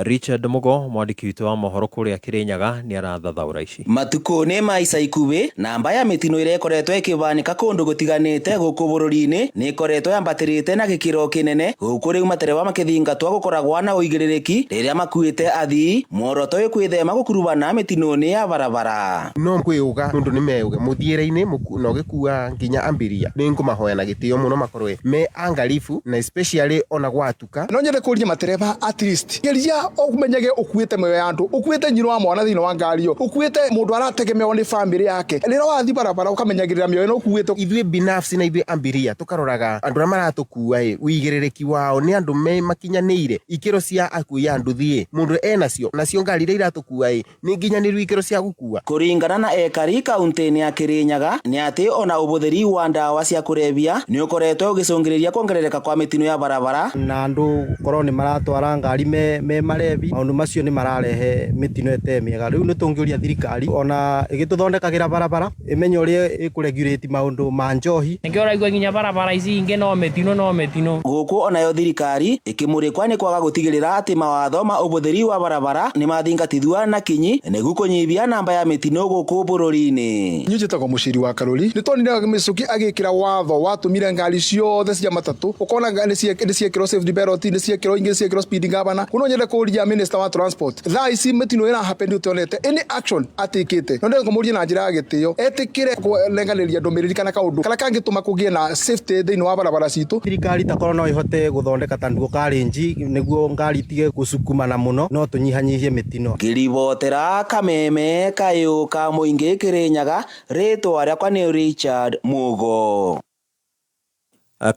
Richard Mugo mwandiki witũ wa mohoro kũrĩa Kirinyaga nĩ arathathaũra ici. Matukũ nĩ ma ica ikuhĩ namba ya mĩtino ĩrĩa ĩkoretwo ĩkĩhanĩka kũndũ gũtiganĩte gũkũ bũrũri-inĩ nĩ ĩkoretwo yambatĩrĩte na gĩkĩro kĩnene gũkũ rĩu matereba makĩthingatwo gũkoragwo na ũigĩrĩrĩki rĩrĩa makuĩte athii muoroto wĩ kwĩthema gũkurubana mĩtino-inĩ ya barabara. No kwĩuga mũndũ nĩ meuge mũthiĩre-inĩ na ũgĩkua nginya ambĩria nĩ ngũmahoya na gĩtĩo mũno makorwo me angalifu na especially ona gwatuka. No nyende kũria matereba at least okumenyage ukuite moyo yandu ukuite nyiro wa mwana thino wa ngari yo ukuite mundu arategemewa ni family yake rira wathi barabara ukamenyagirira mioyo no ukuite ithuĩ binafsi na ithuĩ ambiria tukaroraga andu arĩa maratukua uigĩrĩrĩki wao ni andu makinyanĩire ikĩro cia akui andu thie mundu nacio ngari iria iratukua ni nginyanĩru ikĩro cia gũkua. Kũringana na ekari kaunti-inĩ ya Kirinyaga nĩ atĩ ona ũbũthĩri wa ndawa cia kũrebia nĩ ũkoretwo ũgĩcũngĩrĩria kuongerereka kwa mĩtino ya barabara na andu korwo nĩ maratwara ngari me marebi maundu macio nĩ mararehe mĩtino ĩte mĩega. Rĩu nĩ tũngĩũria thirikari ona ĩgĩtũthondekagĩra barabara ĩmenye ũrĩa ĩkũregulate maundu ma njohi. Nĩkĩoraigua nginya barabara ici ingĩ no mĩtino. Gũkũ onayo thirikari ĩkĩmũrĩkwa nĩ kwaga gũtigĩrĩra atĩ mawatho ma ũbũthĩri wa barabara nĩ mathingatithua na kinyi nĩguo kũnyihia namba ya mĩtino gũkũ bũrũri-inĩ. Niĩ njĩtagwo mũciri wa Karuri nĩ tonire Mĩcuki agĩkĩra watho watũmire ngari ciothe cia matatũ ũkona nĩ ciekĩrwo safety belt nĩ ciekĩrwo ingĩ ciekĩrwo speed governor. Kuno nyende kũria minister wa transport thaa ici mĩtino ĩra happen utonete any action atikĩte no ndĩrenda kũmũria na njĩra ya gĩtĩo etĩkĩre kũlenganĩria ndũmĩrĩri kana kaũndũ kana kangĩtũma kũgĩe na safety thĩinĩ wa barabara citũ. Thirikari takorwo no ihote gũthondeka tanduo karenji nĩguo ngari itige gũcukumana mũno no tũnyihanyihie mĩtino. Ngĩribotera kameme kayũ ka mũingĩ Kirinyaga rĩtwa rĩakwa nĩ Richard Mugo.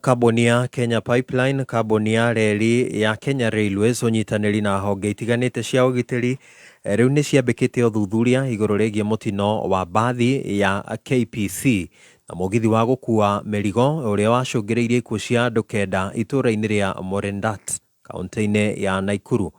Kambuni ya Kenya Pipeline, kambuni ya reli ya Kenya Railways unyitanĩri na honge itiganĩte cia ũgitĩri rĩu nĩ ciambĩkĩte ũthuthuria igũrũ rĩgiĩ mũtino wa bathi ya KPC na mũgithi wa gũkua mĩrigo ũrĩa wacũngĩrĩirie ikuũ cia andũ 9 itũũra-inĩ rĩa Morendat kaunti-inĩ ya Nakuru.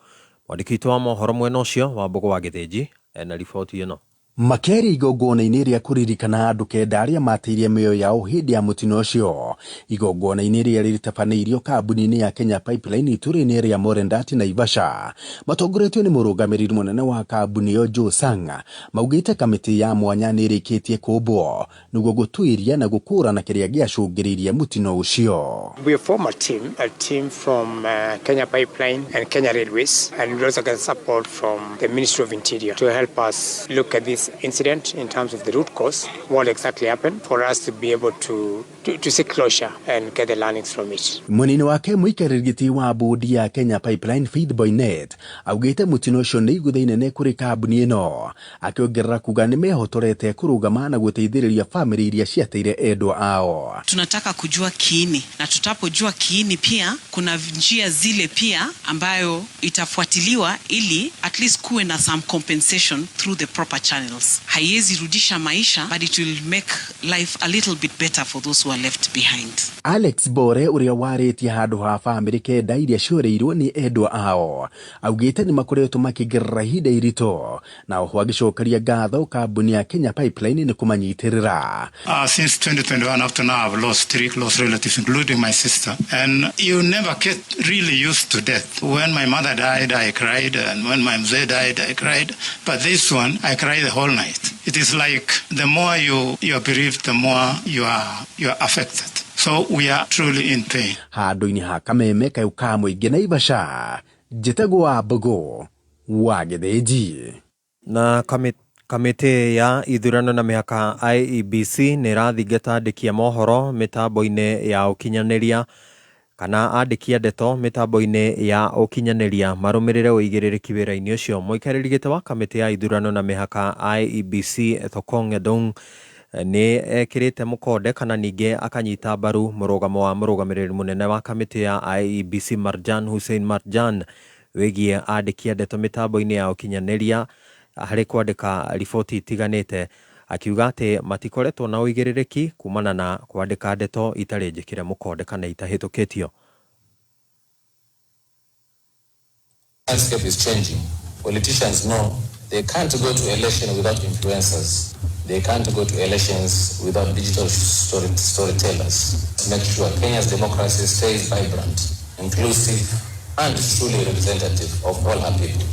Mwandĩki witũ wa mohoro mwena ũcio wa Mbogo wa Gĩthĩnji ena riboti ĩno. Makeri igongona-inĩ rĩa kũririkana andũ 9 arĩa matĩire mĩoyo yao hĩndĩ ya mũtino ũcio. Igongona-inĩ rĩrĩa rĩtabanĩirio kambuni-inĩ ya Kenya Pipeline itũũra-inĩ rĩa Morendat na Naivasha. Matongoretio nĩ mũrũgamĩrĩri mũnene wa kambuni ĩyo Joe Sang. Maugĩte kamĩtĩ ya mwanya nĩ ĩrĩkĩtie kũmbwo nĩguo gũtuĩria na gũkũũrana kĩrĩa gĩacũngĩrĩirie mũtino ũcio. We form a team from Kenya Pipeline and Kenya Railways, and we also get support from the Ministry of Interior to help us look at this incident in terms of the root cause, what exactly happened, for us to be able to seek closure and get the learnings from it. Munini wake mũikarĩri wa bodi ya Kenya Pipeline Faith Boynet augĩte mũtino ũcio nĩ igũtha inene kũrĩ kambuni ĩno, akĩongerera kuga nĩ mehotorete kũrũgama na gũteithĩrĩria famĩlĩ iria ciateire endwa ao. Tunataka kujua kiini, na tutapojua kiini pia kuna njia zile pia ambayo itafuatiliwa ili at least kuwe na some compensation through the proper channels. Haiwezi rudisha maisha, but it will make life a little bit better for those who are left behind. Alex Bore ũrĩa warĩtie handũ ha famĩlĩ 9 iria cioreirwo nĩ endwa ao augĩte nĩ makoretwo makĩgerera ihinda iritũ na oho agĩcokeria ngatho kambuni ya Kenya Pipeline nĩ kũmanyitĩrĩra. Since 2021 up to now I've lost 3 close relatives including my sister, and you never get really used to death. When my mother died I cried, and when my mzee died I cried, but this one I cried the whole night. It is like the more you are bereaved, the more you are affected. So we are truly in pain. Handũ-inĩ ha kameme kau ka mũingĩ Naivasha, Njĩtagwo wa Mbogo wa Gĩthĩnji. Na kamĩtĩ ya ithurano na mĩhaka IEBC nĩ ĩrathingata andĩki a mohoro mĩtambo-inĩ ya ũkinyanĩria kana andĩki a ndeto mĩtambo-inĩ ya ũkinyanĩria marũmĩrĩre ũigĩrĩrĩki wĩra-inĩ ũcio. Mũikarĩri gĩtĩ wa kamĩtĩ ya ithurano na mĩhaka IEBC Thokong Edong nĩ ekĩrĩte mũkonde kana ningĩ akanyita mbaru mũrũgamo wa mũrũgamĩrĩri mũnene wa kamĩtĩ ya IEBC Marjan Hussein Marjan wĩgiĩ andĩki a ndeto mĩtambo-inĩ ya ũkinyanĩria harĩ kwandĩka riboti itiganĩte, akiuga atĩ matikoretwo na ũigĩrĩrĩki kumana na kwandĩka ndeto itarĩ njĩkĩre mũkonde kana itahĩtũkĩtio. Landscape is changing. Politicians know they can't go to election without influencers. They can't go to elections without digital storytellers. Make sure Kenya's democracy stays vibrant, inclusive, and truly representative of all her people.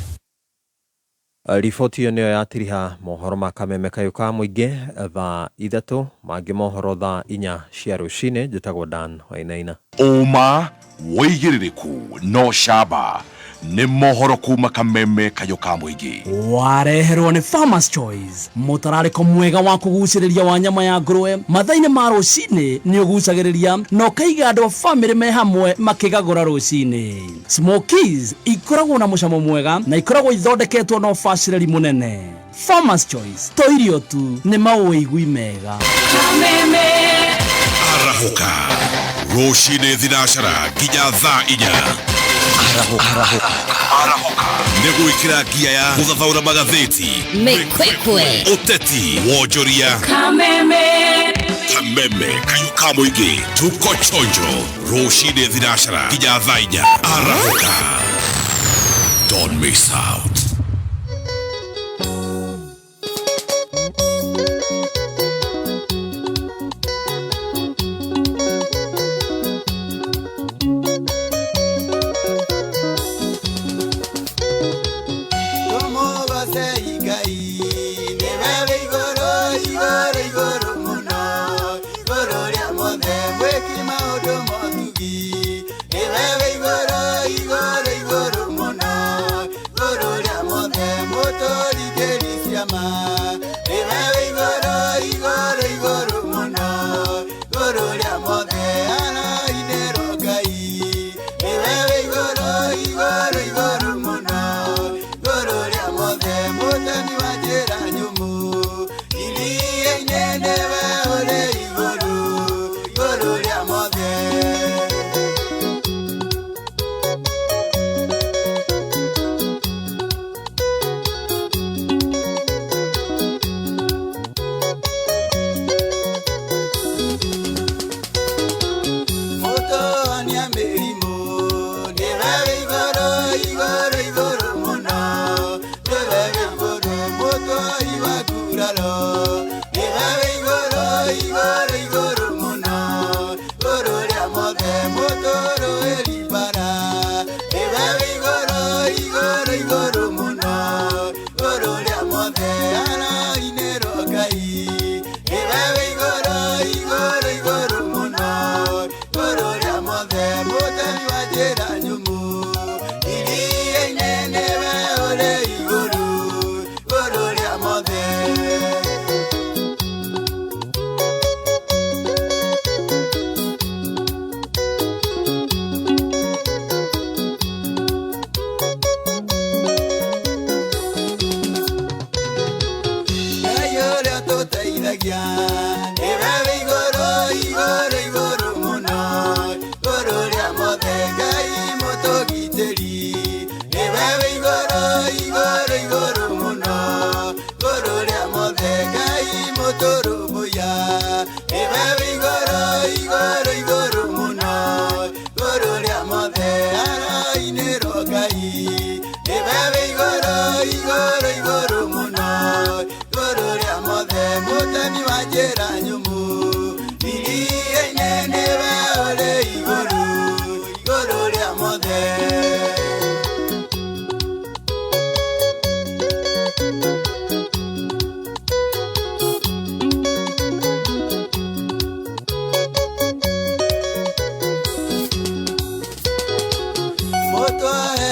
Riboti ĩyo nĩyo yatiriha mohoro ma kameme kayũ ka mũingĩ thaa 3, mangĩ mohoro thaa 4 cia rũcinĩ. Njĩtagwo Dan Wainaina. Ũma, wĩigĩrĩrĩku, no camba nĩ mohoro kuma kameme kayũ ka mũingĩ. Wareherwo nĩ Farmers Choice, mũtararĩko mwega wa kũgucĩrĩria wa nyama ya ngũrũwe mathaa-inĩ ma rũcinĩ nĩ ũgucagĩrĩria na ũkaiga andũ a famĩlĩ me hamwe makĩgagũra rũcinĩ. Smokies ikoragwo na mũcamo mwega na ikoragwo ithondeketwo na ũbacĩrĩri mũnene. Farmers Choice, to irio tu nĩ mawĩigui mega. Kameme arahuka rũcinĩ thinacara nginya thaa 4. Arahuka nĩgwĩkĩra ngia ya gũthathaũra magathĩti, mĩkwekwe, ũteti, wonjoria. Kameme kayũ ka mũingĩ, tuko chonjo rũcinĩ thinacara nginya thaa 4. Arahuka, don't miss out.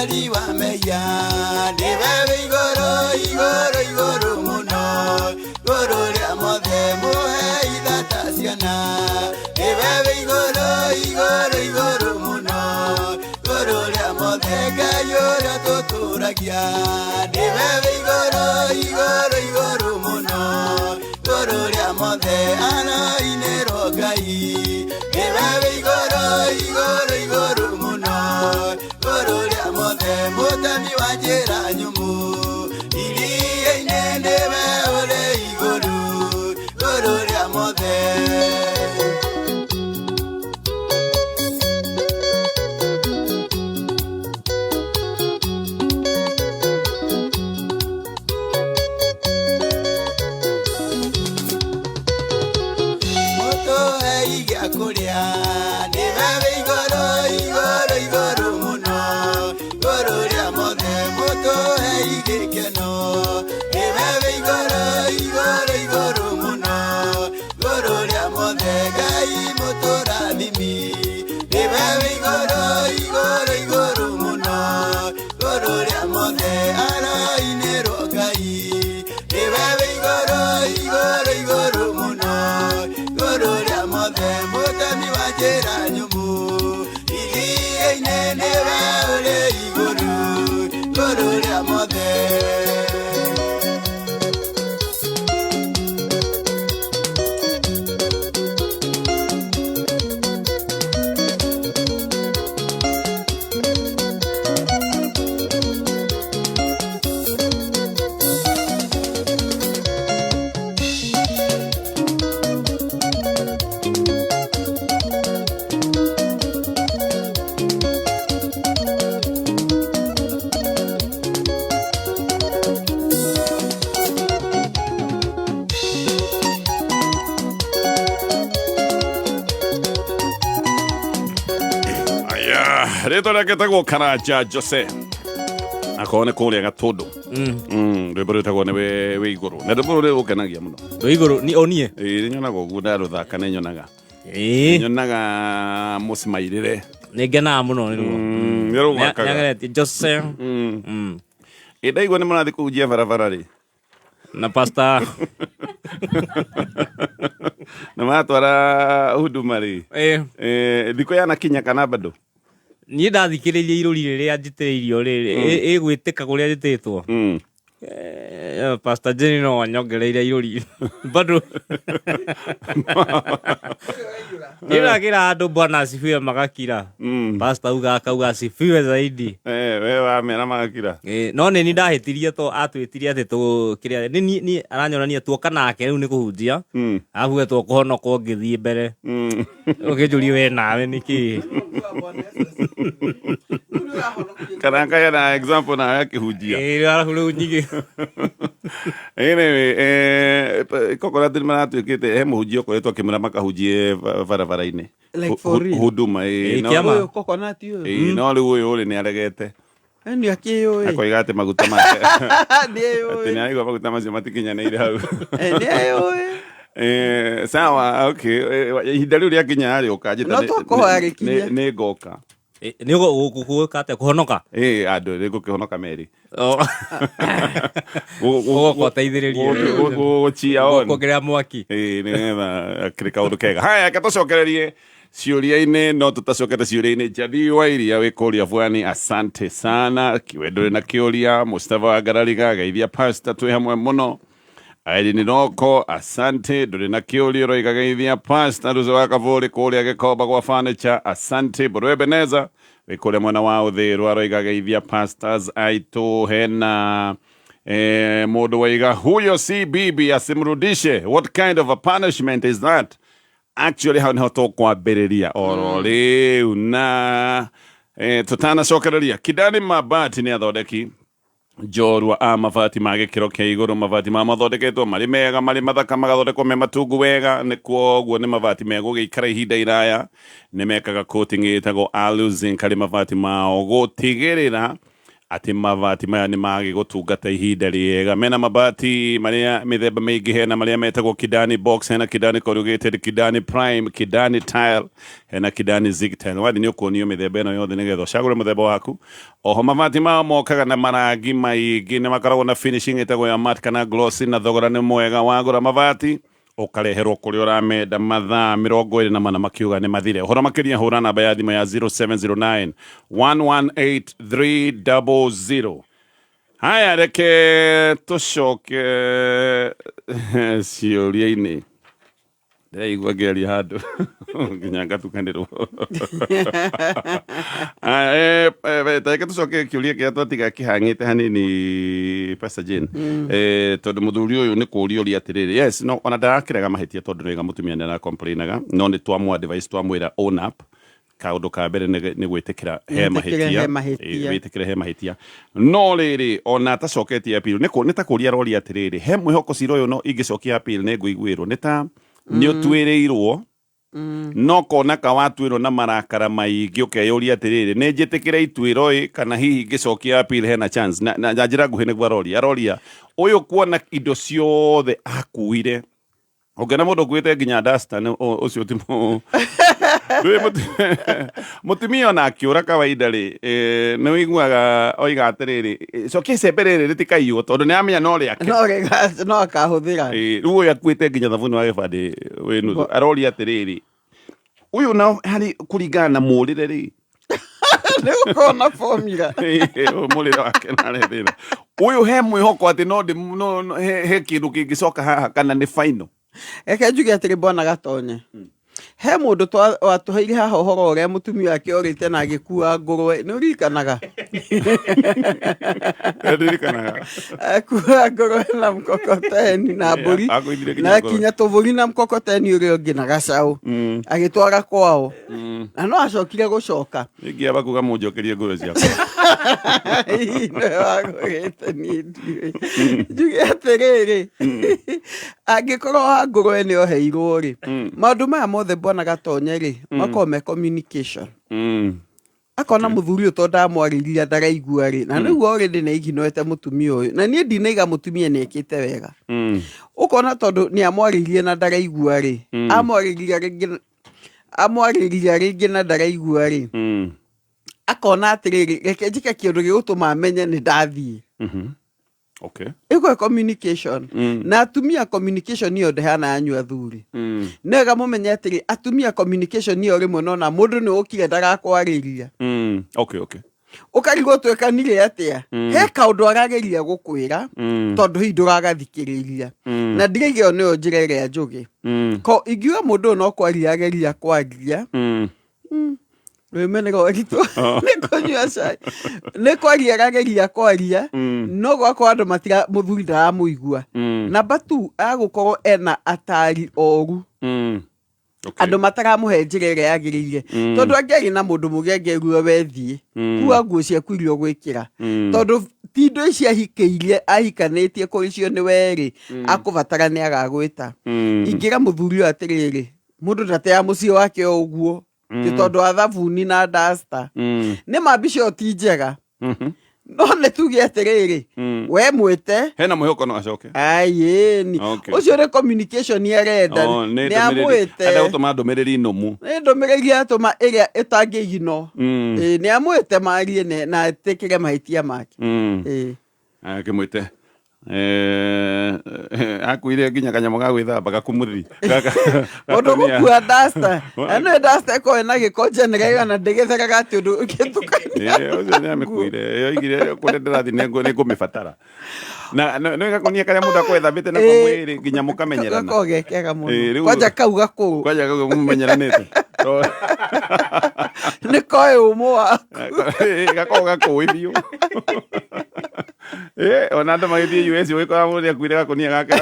mweri wa meya niwe igoro muno igoro rĩa mothe muhe ithata ciana niwe igoro muno igoro rĩa mothe Ngai ũrĩa tũtũragia niwe igoro muno igoro rĩa mothe ana-inĩro Ngai niwe igoro muno igoro rĩa mothe mũtemi wa njĩra nyũmũ iria-inĩ niwe ũrĩ igoro rĩa mothe kuria niwe igoro muno igoro rĩa mothe mũtũhe igĩkeno niwe igoro muno igoro rĩa mothe Ngai mũtũrathimi niwe igoro muno igoro rĩa mothe ara-inĩro Ngai niwe igoro muno igoro rĩa mothe mũtemi wa njĩra nyũmũ iria-inĩ niwe ũrĩ igoro rĩa mothe Rĩtwa rĩake tagwo Karanja Jose akorwo nĩ kũrĩa Gatũndũ rwĩmbo rwĩtagwo nĩ wĩ igũrũ na rwĩmbo rũrĩ rũkenagia mũno wĩ igũrũ ni onie nĩ nyonaga ũguo ndarũthaka nĩ nyonaga mũcimairĩre nĩ ngenaga mũno nĩ ruo nĩ rũgakaga nĩageretie Jose ndaigua nĩ mũrathiĩ kũhunjia barabara rĩ na pastor na matwara huduma rĩ thikũ yanakinya kana bado niĩ ndathikĩrĩirie irũri rĩrĩa njitĩrĩirio rĩrĩ ĩgwĩtĩka kũrĩa njitĩtwo Pastor Jenny no wanyongereire irũri bado nĩrakĩra andũ bwana asifiwe magakira pastor uga akauga asifiwe zaidi we wamera magakira no nĩ ndahĩtirie to atwĩtirie atĩ kĩrĩa nĩ aranyonania tuoka nake rĩu nĩ kũhunjia afuge twakũhonoka ũngĩthiĩ mbere ũkĩnjũrie we nawe nĩkĩ kana kaya na example na akĩhunjia arabu rĩu nyingĩ anyway kokora tini maratwĩkĩte he mũhunjia ũkoretwo akĩmera makahunjie barabara-inĩ huduma no rĩu ũyũ ũrĩ nĩ aregete akoiga atĩ maguta make atĩ nĩ araigua maguta macio matikinyanĩire hau sawa okay ihinda rĩu rĩakinya rĩũka njĩta nĩ ngoka nĩ ũgũkũĩka atĩa kũhonoka andũ nĩ ngũkĩhonoka merĩ gũgũteithĩrĩria kuongerera mwaki nĩgetha kĩrĩ kaũndũ kega haya reke tũcokererie ciũria-inĩ no tũtacokete ciũria-inĩ Njathi wa Iria wĩ kũũria Bwani asante sana kiwendo na kĩũria Mustafa wa Ngarariga geithia pastor twĩ hamwe mũno Irene Noko asante ndũrĩ na kĩũria roiga geithia pastor Ruzo wa Kavũrĩ kũũria Gĩkomba gwa furniture asante Borwe Beneza wĩ kũũria mwena wa ũthĩĩru aroiga geithia pastors aitũ hena mũndũ waiga huyo si bibi asimrudishe what kind of a punishment is that actually hau niho tũkwambĩrĩria oro rĩu na tũtanacokereria Kidani Mabati nĩ athondeki njorua a mabati ma gĩkĩro kĩa igũrũ mabati mathondeketwo marĩ mega marĩ mathaka magathondekwo me matungu wega nĩ kuoguo nĩ mabati megũgĩikara ihinda iraya nĩ mekaga coating ĩtagwo alu zinc harĩ mabati mao gũtigĩrĩra ati mabati maya nĩ magi gũtungata ihinda rĩega. Mena mabati marĩa mĩthemba mĩingĩ, hena marĩa metagwo Kidani Box, hena Kidani Corrugated, Kidani Prime, Kidani Tile, hena Kidani Zig Tile. Wathi nĩ ũkuonio mĩthemba ĩno yothe nĩgetha ũcagũre mũthemba waku. Oho mabati mao mokaga na marangi maingĩ, nĩ makoragwo na finishing ĩtagwo ya matte kana glossy, na thogora nĩ mwega. Wagũra mabati ukareherwo kũrĩa ũramenda mathaa 24 makiuga nĩ mathire. Ũhoro makĩria hũra namba ya thimũ ya 0709 118 300. Haya, reke tũcoke ciũria-inĩ. Ndĩraigua ngĩaria handũ nginya ngatukanĩrwo. Reke tũcoke kĩũria kĩrĩa twatiga kĩhang'ĩte hanini, Pastor Jane. Tondũ mũthuri ũyũ nĩ kũũria ũria atĩrĩrĩ, yes, no ona ndarakĩrega mahĩtia tondũ nĩga mũtumia nĩ ara-complainaga, no nĩ twamũ-advise twamwĩra own up. Kaũndũ ka mbere nĩ gwĩtĩkĩra he mahĩtia, wĩtĩkĩre he mahĩtia. No rĩrĩ, ona atacoketie appeal, nĩ ta kũũria aroria atĩrĩrĩ, he mwĩhoko cira ũyũ no ingĩcokia appeal nĩ ngũiguĩrwo. Nĩ ta nĩ ũtuĩrĩirwo, no kona ka watuĩrwo na marakara maingĩ, ũkeyũria atĩrĩrĩ, nĩ njĩtĩkĩre ituĩro kana hihi ngĩcokia appeal hena chance. Na njĩra nguhĩ nĩguo aroria ũyũ kuona indo ciothe akuire. Ũngĩona mũndũ ũkuĩte nginya duster, ũcio ti mũtumia ona akĩũra kawaida rĩ, nĩ wĩiguaga oiga atĩrĩrĩ, cokia icembe rĩrĩ rĩtikaiywo tondũ nĩ amenya no rĩake, no akahũthĩra. Rĩu ũyũ akuĩte nginya thabuni wa gĩbandĩ wĩ nuthu, aroria atĩrĩrĩ, ũyũ na harĩ kũringana na mũrĩre rĩ, nĩ gũkorwo na formula mũrĩre wake narethĩna, ũyũ he mwĩhoko atĩ no he kĩndũ kĩngĩcoka haha kana nĩ final. Eke njuge atĩrĩ Bwana Gatonye, he mũndũ watũheire haha ũhoro ũrĩa mũtumia wake orĩte na agĩkua ngũrwe, nĩ ũririkanaga? Akua ngũrwe na mkokoteni na mbũri, na kinya tũbũri na mkokoteni ũrĩa ũngĩ na gacaũ, agĩtwara kwao, na no acokire gũcoka. Ingĩamba kuga mũnjokerie ngũrwe ciakwa. Nĩwe wagũrĩte niĩ ndiũĩ. Njuge atĩrĩrĩ, angĩkorwo ngũrwe nĩ oheirwo rĩ, maũndũ maya mothe Bwana Gatonye rĩ, makorwo me communication. Akona mũthuri ũyũ tondũ ndamwarĩria ndaraigua rĩ, na nĩguo already nĩ iginoete mũtumia ũyũ, na niĩ ndinaiga mũtumia nĩ ekĩte wega. Ũkona tondũ nĩ amwarĩirie na ndaraigua rĩ, amwarĩria rĩngĩ na ndaraigua rĩ, akona atĩrĩrĩ, reke njĩke kĩũndũ gĩgũtũma amenye nĩ ndathiĩ. Okay. Iko communication. Na atumia communication niyo ndehana yanyu athuri. Nega mũmenye atĩrĩ, atumia communication niyo rĩmwe nona mũndũ nĩ ũkire ndagakwarĩria. Okay. Ũkarigwo twĩkanire atĩa? He kaũndũ arageria gũkwĩra tondũ hihi ndũragathikĩrĩria. Na ndiraiga ĩyo nĩyo njĩra ĩrĩa njũgĩ. Ko ingiuga mũndũ ũyũ no kwaria ageria kwaria. Wĩmenega ũritũ nĩ kũnyua cai, nĩ kwaria arageria kwaria, no gwakwa andũ mũthuri ndaramũigua. Namba 2, agũkorwo ena atari oru, andũ mataramũhe njĩra ĩrĩa yagĩrĩire. Tondũ angĩarĩ na mũndũ mũgĩ angĩaiguo wethiĩ, kua nguo ciaku iria ũgwĩkĩra, tondũ ti indo ici ahikĩirie ahikanĩtie kũrĩ cio nĩ werĩ, akũbatara nĩ agagwĩta. Ingĩra mũthuri ũyũ atĩrĩrĩ, mũndũ ndateaga mũciĩ wake o ũguo tondũ wa thabuni na duster, nĩ mambicio ti njega. No nĩ tuge atĩrĩrĩ, we mwĩte hena mwĩhoko no acoke. Aĩni ũcio nĩ communication arenda, nĩ amwĩte enda gũtũma ndũmĩrĩri nũmu, nĩ ndũmĩrĩri atũma ĩrĩa ĩtangĩigino. Nĩ amwĩte marie na etĩkĩre mahĩtia make. Akĩmwĩte akuire nginya kanyamũ ga gwĩthamba gakumuthi ũndũ gũkua duster, ĩno duster ĩkorwo ĩna gĩko generega na ndĩgĩtheraga atĩ ũndũ ũkĩtukania. Ũcio nĩ amĩkuire, yoigire kũrĩa ndĩrathiĩ nĩ ngũmĩbatara. Na nĩ gakonia karĩa mũndũ akwethambĩte nako mwĩrĩ nginya mũkamenyerana. Gakorwo gekega mũno, kwanja kau gakũu, kwanja kau mũmenyeranĩte, nĩ koĩ ũmũ waku, gakorwo gakũĩ biũ. Ona andũ magĩthiĩ US ũgĩkora mũndũ akuire gakonia gake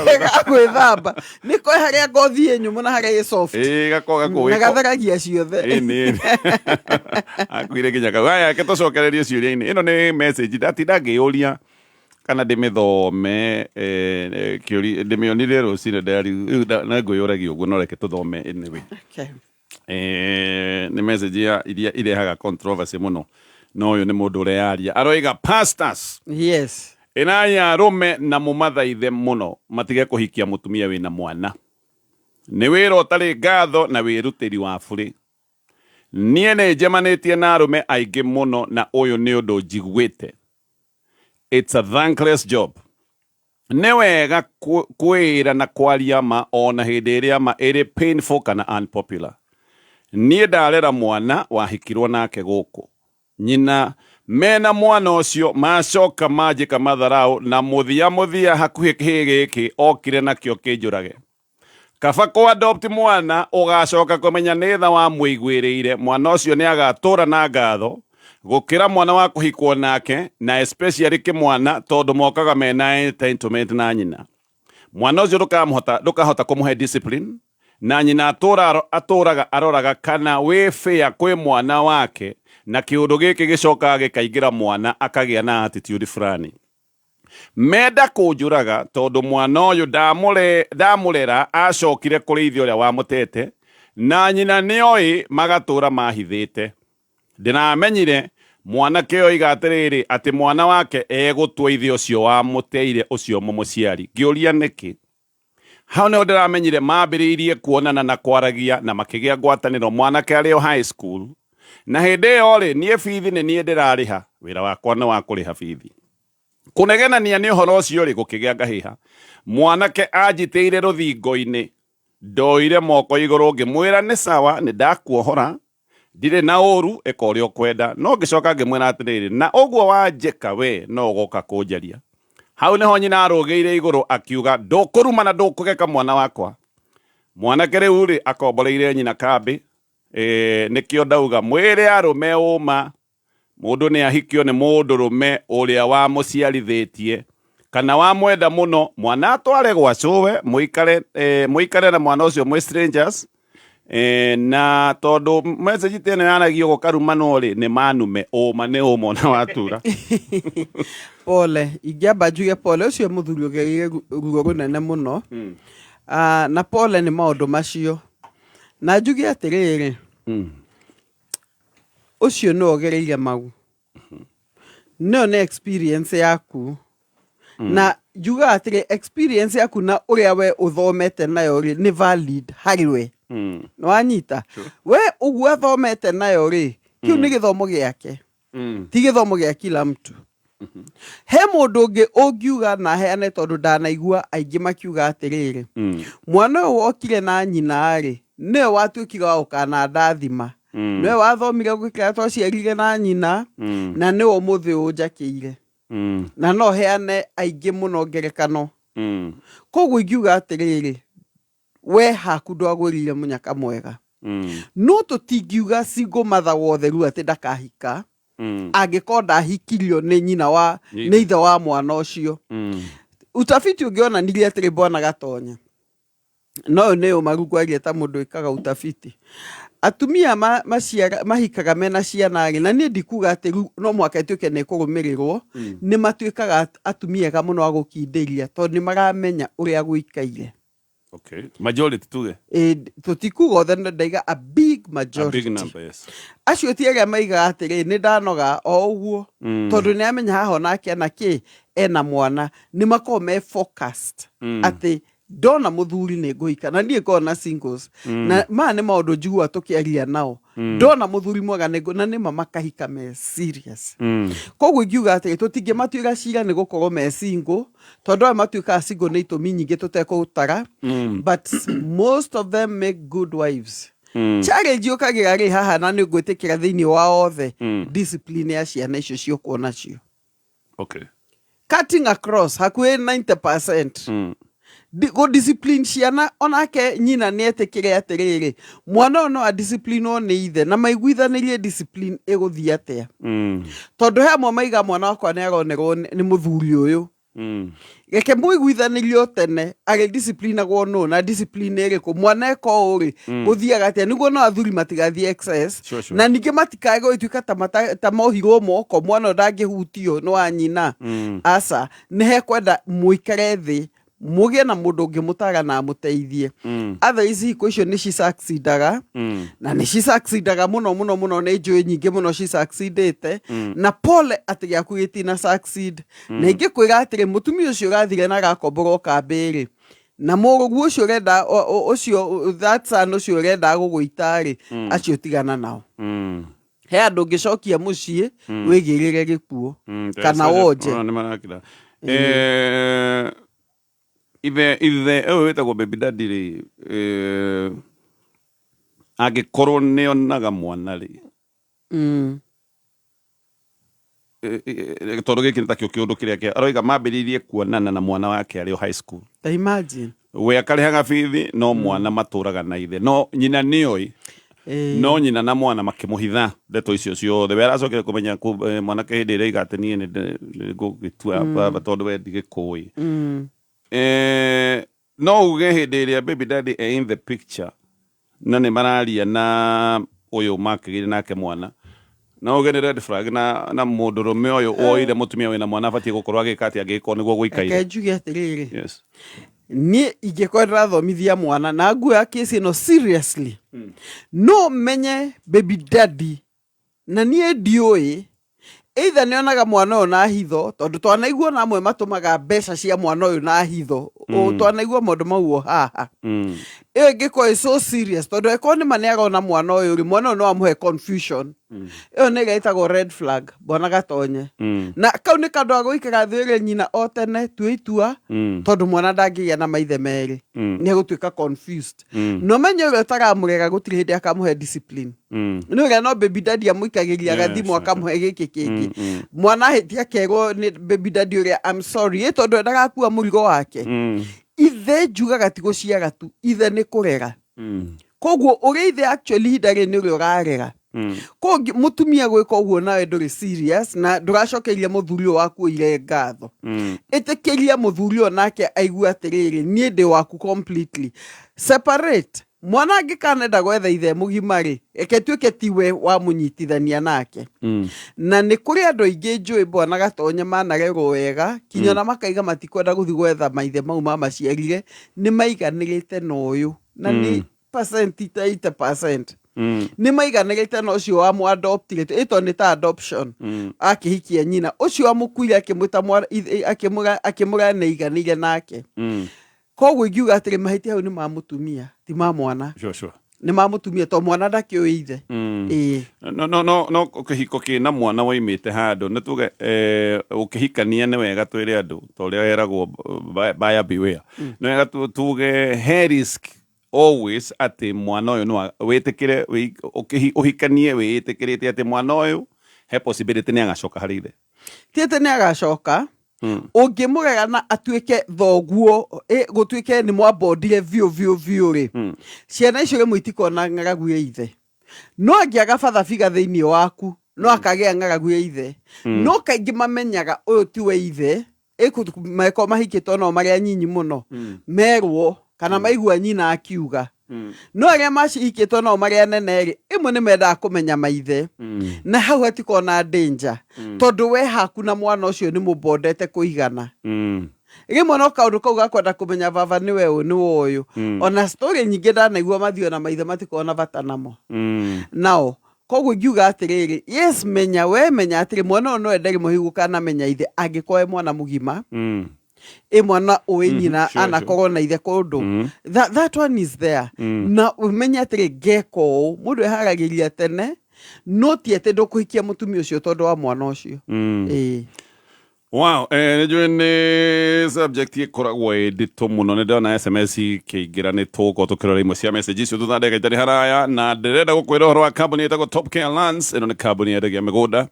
gwĩthamba, nĩ koĩ harĩa ngothi ĩ nyũmũ na harĩa ĩ soft, gakorwo gakũĩ na gatheragia ciothe. Akuire nginya kau. Haya, ke tũcokererie ciũria-inĩ. Ĩno nĩ message ndatinda ngĩyũria kana ndĩmĩthome, ndĩmĩonire rũciinĩ na ngwĩyũragia ũguo, no reke tũthome anyway. Nĩ message iria irehaga controversy mũno no yo nĩ mũndũ ũrĩa yaria aroiga pastors yes enaya arũme na mũmathaithe mũno matige kũhikia mũtumia wĩna mwana nĩ wĩra ũtarĩ ngatho na wĩrutĩri wa bũrĩ niĩ nĩ njemanĩtie na arũme aingĩ mũno na ũyũ nĩ ũndũ njiguĩte it's a thankless job nĩ wega kwĩra na kwaria ma ona hĩndĩ ĩrĩa ma ĩrĩ painful kana unpopular niĩ ndarera mwana wahikirwo nake gũkũ nyina mena mwana ũcio macoka manjĩka matharau na mũthia hakuhĩ kĩhĩ gĩkĩ okire nakĩo kĩnjũrage kaba kwa adopt mwana ũgacoka kũmenya nĩ tha wa mũiguĩrĩire mwana ũcio nĩ agatũra na ngatho gũkĩra mwana wa kũhikwo nake na especially kĩmwana tondũ mokaga mena entitlement na nyina mwana ũcio ndũkahota kũmũhe discipline na nyina atũraga aroraga kana wĩ fair kwĩ mwana wake na kĩũndũ gĩkĩ gĩcokaga gĩkaingĩra mwana akagĩa na attitude fulani menda kũnjũraga tondũ mwana ũyũ ndamũrera acokire kũrĩ ithe ũrĩa wamũtete na nyina nĩoĩ magatũra mahithĩte ndinamenyire mwanake oiga atĩrĩrĩ atĩ mwana wake egũtua ithe ũcio wamũteire ũcio mũmũciari ngĩũria nĩkĩ hau nĩho ndĩramenyire mambĩrĩirie kuonana na kwaragia na makĩgĩa ngwatanĩro mwanake arĩ o high school na hĩndĩ ĩyo rĩ niĩ bithi nĩ niĩ ndĩrarĩha wĩra wakwa nĩ wa kũrĩha bithi kũnegenania nĩ ũhoro ũcio rĩ gũkĩgĩa ngahĩha mwanake anjitĩire rũthingo-inĩ ndoire moko igũrũ ngĩmwĩra nĩ sawa nĩ ndakuohora ndirĩ na ũru eka ũrĩa ũkwenda no ngĩcoka ngĩmwĩra atĩrĩrĩ na ũguo wanjĩka we no ũgoka kũnjaria hau nĩho nyina arũgĩire igũrũ akiuga ndũkũruma na ndũkũgeka mwana wakwa mwanake rĩu rĩ akomboreire nyina kambĩ nĩkĩo ndauga mwĩre arũme ũma mũndũ nĩ ahikio nĩ mũndũrũme ũrĩa wamũciarithĩtie kana wamwenda mũno mwana atware gwa cũwe mũikare na mwana ũcio mwĩ strangers na tondũ message tene yanagio gũkarumano rĩ nĩ manume ũma nĩ ũma ona watura pole ingĩamba njuge pole ũcio mũthuri ũgereire ruo rũnene mũno na pole nĩ maũndũ macio na njuge atĩrĩrĩ ũcio nĩ ogereire mau no nĩ experience yaku na njuga atĩrĩ experience yaku na ũrĩa we ũthomete nayo rĩ nĩ valid harĩ we nĩwanyita we ũguo athomete nayo rĩ kĩu nĩ gĩthomo gĩake ti gĩthomo gĩa kila mtu he mũndũ ũngĩ ũngiuga na heane tondũ ndanaigua aingĩ makiuga atĩrĩrĩ mwana ũyũ wokire na nyina rĩ nĩwe watuĩkire wa gũkana ndathima nĩwe wathomire gũkĩra twaciarire na nyina na nĩwe ũmũthĩ ũnjakĩire na no heane aingĩ mũno ngerekano koguo ingiuga atĩrĩrĩ we haku ndwagũrire mũnyaka mwega no tũtingiuga single mother wotheru atĩ ndakahika angĩkorwo ndahikirio nĩ nyina wa nĩ ithe wa mwana ũcio utafiti ũngĩonanirie atĩrĩ Bwana Gatonya no nĩ ũmarugwaria ta mũndũ ĩkaga utafiti atumia mahikaga mena ciana rĩ na niĩ ndikuga atĩ no mwaka ĩtuĩke nĩ kũrũmĩrĩrwo nĩ matuĩkaga atumia ega mũno wa gũkindĩria tondũ nĩ maramenya ũrĩa gũikaire. Okay, majority tuge tutikuga othe ndaiga a big majority, a big number, yes. Acio ti arĩa maiga atĩrĩ nĩ ndanoga o ũguo tondũ nĩ amenya haha nake anake ena mwana nĩ makorwo me focused atĩ ndona mũthuri nĩ ngũhika na niĩ ngona singles na ma nĩ maũndũ njigua tũkĩaria nao ndona mũthuri mwega na nĩ makahika me serious koguo ingiuga atĩ tũtingĩmatuĩra cira nĩ gũkorwo me single tondũ aya matuĩkaga single nĩ itũmi nyingĩ tũtekũtara but most of them make good wives. Challenge ũkagĩra rĩ haha na nĩ ngwĩtĩkĩra thĩinĩ wa othe discipline ya ciana icio ciũkuo nacio. Okay. Cutting across hakuhĩ 90% go discipline ciana onake nyina nĩ etĩkĩre atĩrĩrĩ mwana ũyũ no a discipline o nĩ ithe na maiguithanĩrie discipline ĩgũthiĩ atĩa tondũ he amwe maiga mwana wakwa nĩ aronerwo nĩ mũthuri ũyũ reke mũiguithanĩrio tene agĩ discipline agwo no na discipline ĩrĩkũ mwana eka ũrĩ gũthiaga atĩa nĩguo no athuri matigathiĩ excess na ningĩ matikae gũtuĩka ta mohirwo moko mwana ndangĩhutio nĩ wa nyina aca nĩ hekwenda mũikare thĩ mugie na mundu ngimutaga na muteithie otherwise hiko icio ni succeedaga na ni succeedaga muno ni njui nyingi muno succeedete na pole ati gyaku gitina succeed na ingikwira atiri mutumia ucio gathire na gakomboro kambiri na murugu ucio renda ucio that son ucio renda guguitari acio tigana nao he andu ngicokia mucii wigirire gikuo kana woje ithe wetagwo baby daddy ri agikorwo nionaga mwana ri tondu giki nitakio kiundu kiria aroiga mambiririe kuonana na mwana wake ari high school. Imagine we akarehaga bithi no mwana maturaga na ithe no nyina nioi no nyina na mwana makimuhitha ndeto icio ciothe we aracokire kumenya mwana ke hindi ira igatenie ni gugitua baba tondu we ndigikui no uge hindi ria baby daddy in the picture na ni mararia na uyu makigire nake mwana no uge ni red flag na mundurume uyu oire mutumia wina mwana abatie gukorwa agikati agiko niguo guikaire akenjuge atiriri yes ni igekorera thomithia mwana na nguya kesi no seriously no menye baby daddy na nie ndioi either nionaga mwana uyu na hitho tondu twanaigua namwe matumaga mbeca cia mwana uyu na hitho twanaigua maundu mau haha iyo ngiko so serious tondu eko ni maniaga na mwana uyu ri mwana uyu no amuhe confusion iyo ni gaitagwo red flag bona gatonye na kau ni kandu agoikira thire nyina otene tuitua tondu mwana ndangigia na maithe meri ni gutuika confused no menye uri utaramurega gutiri hindi akamuhe discipline no uri no baby daddy amuikagiria gathimu akamuhe giki kingi mwana hitia kego ni baby daddy uri I'm sorry tondu ndagakua murigo wake ithe njugaga ti guciaga tu ithe ni kurega koguo uri ithe actually hindari ni uri urarega koguo mutumia gwika uguo nawe nduri serious na nduracokeria muthuri waku ire ngatho itikiria muthuri onake aigua atiriri nie ndi waku completely separate mwana angikanenda gwetha ithe mugimari eketwike tiwe wa munyitithania nake na ni kuri andu ingi njui bona gatonye manarego wega kinya na makaiga matikwenda guthi gwetha maithe mau mama ciarire ni maiganirite na uyu na ni percent 80% ni maiganirite na ucio wa mu adopted ito ni ta adoption akihikia nyina ucio amukuire akimwita akimura neiganire nake koguo ingiuga atiri mahiti hau ni mamutumia ti ma mwana sure ni mamutumia to mwana ndakioithe no ukihiko kina mwana waimite handu nituge ukihikania ni wega twire andu to ria eragwo buyer beware no wega tuge hair risk always ati mwana uyu no witikire uhikanie witikirite ati mwana uyu he possibility ni agacoka hari ithe tiete ni agacoka ungimurega na atuike thoguo gutuike ni mwabondire vio ri ciana icio rimwe itikona ng'aragu ya ithe no angiaga bathabiga thiini waku no akagia ng'aragu ya ithe no kaingi mamenyaga uyu ti we ithe meko mahikitwo no maria nyinyi muno merwo kana maigua nyina akiuga no aria macihikitwo no maria nene ri imwe ni menda kumenya maithe na hau hatikona danger tondu we haku na mwana ucio ni mubondete kuigana rimwe no kaundu kau gakwenda kumenya baba ni we uyu ona story nyingi ndanaigua mathio na maithe matikona bata namo nao koguo ngiuga atiriri yes menya atiri mwana no enderi muhigu kana menya ithe angikoe mwana mugima mwana uinyina anakorwo na ithe kundu that one is there na umenya atiri geko mundu eharagiria tene no tiete ndukuhikia mutumia ucio tondu wa mwana ucio wow nejwe ni subject ikoragwo ndito muno ni ndona SMS kiingira ni tuko tukirora imwe cia message icio tuthande gaitari haraya na ndirenda gukwira horo wa company itagwo Top Care Lands ino ni company yendagia migunda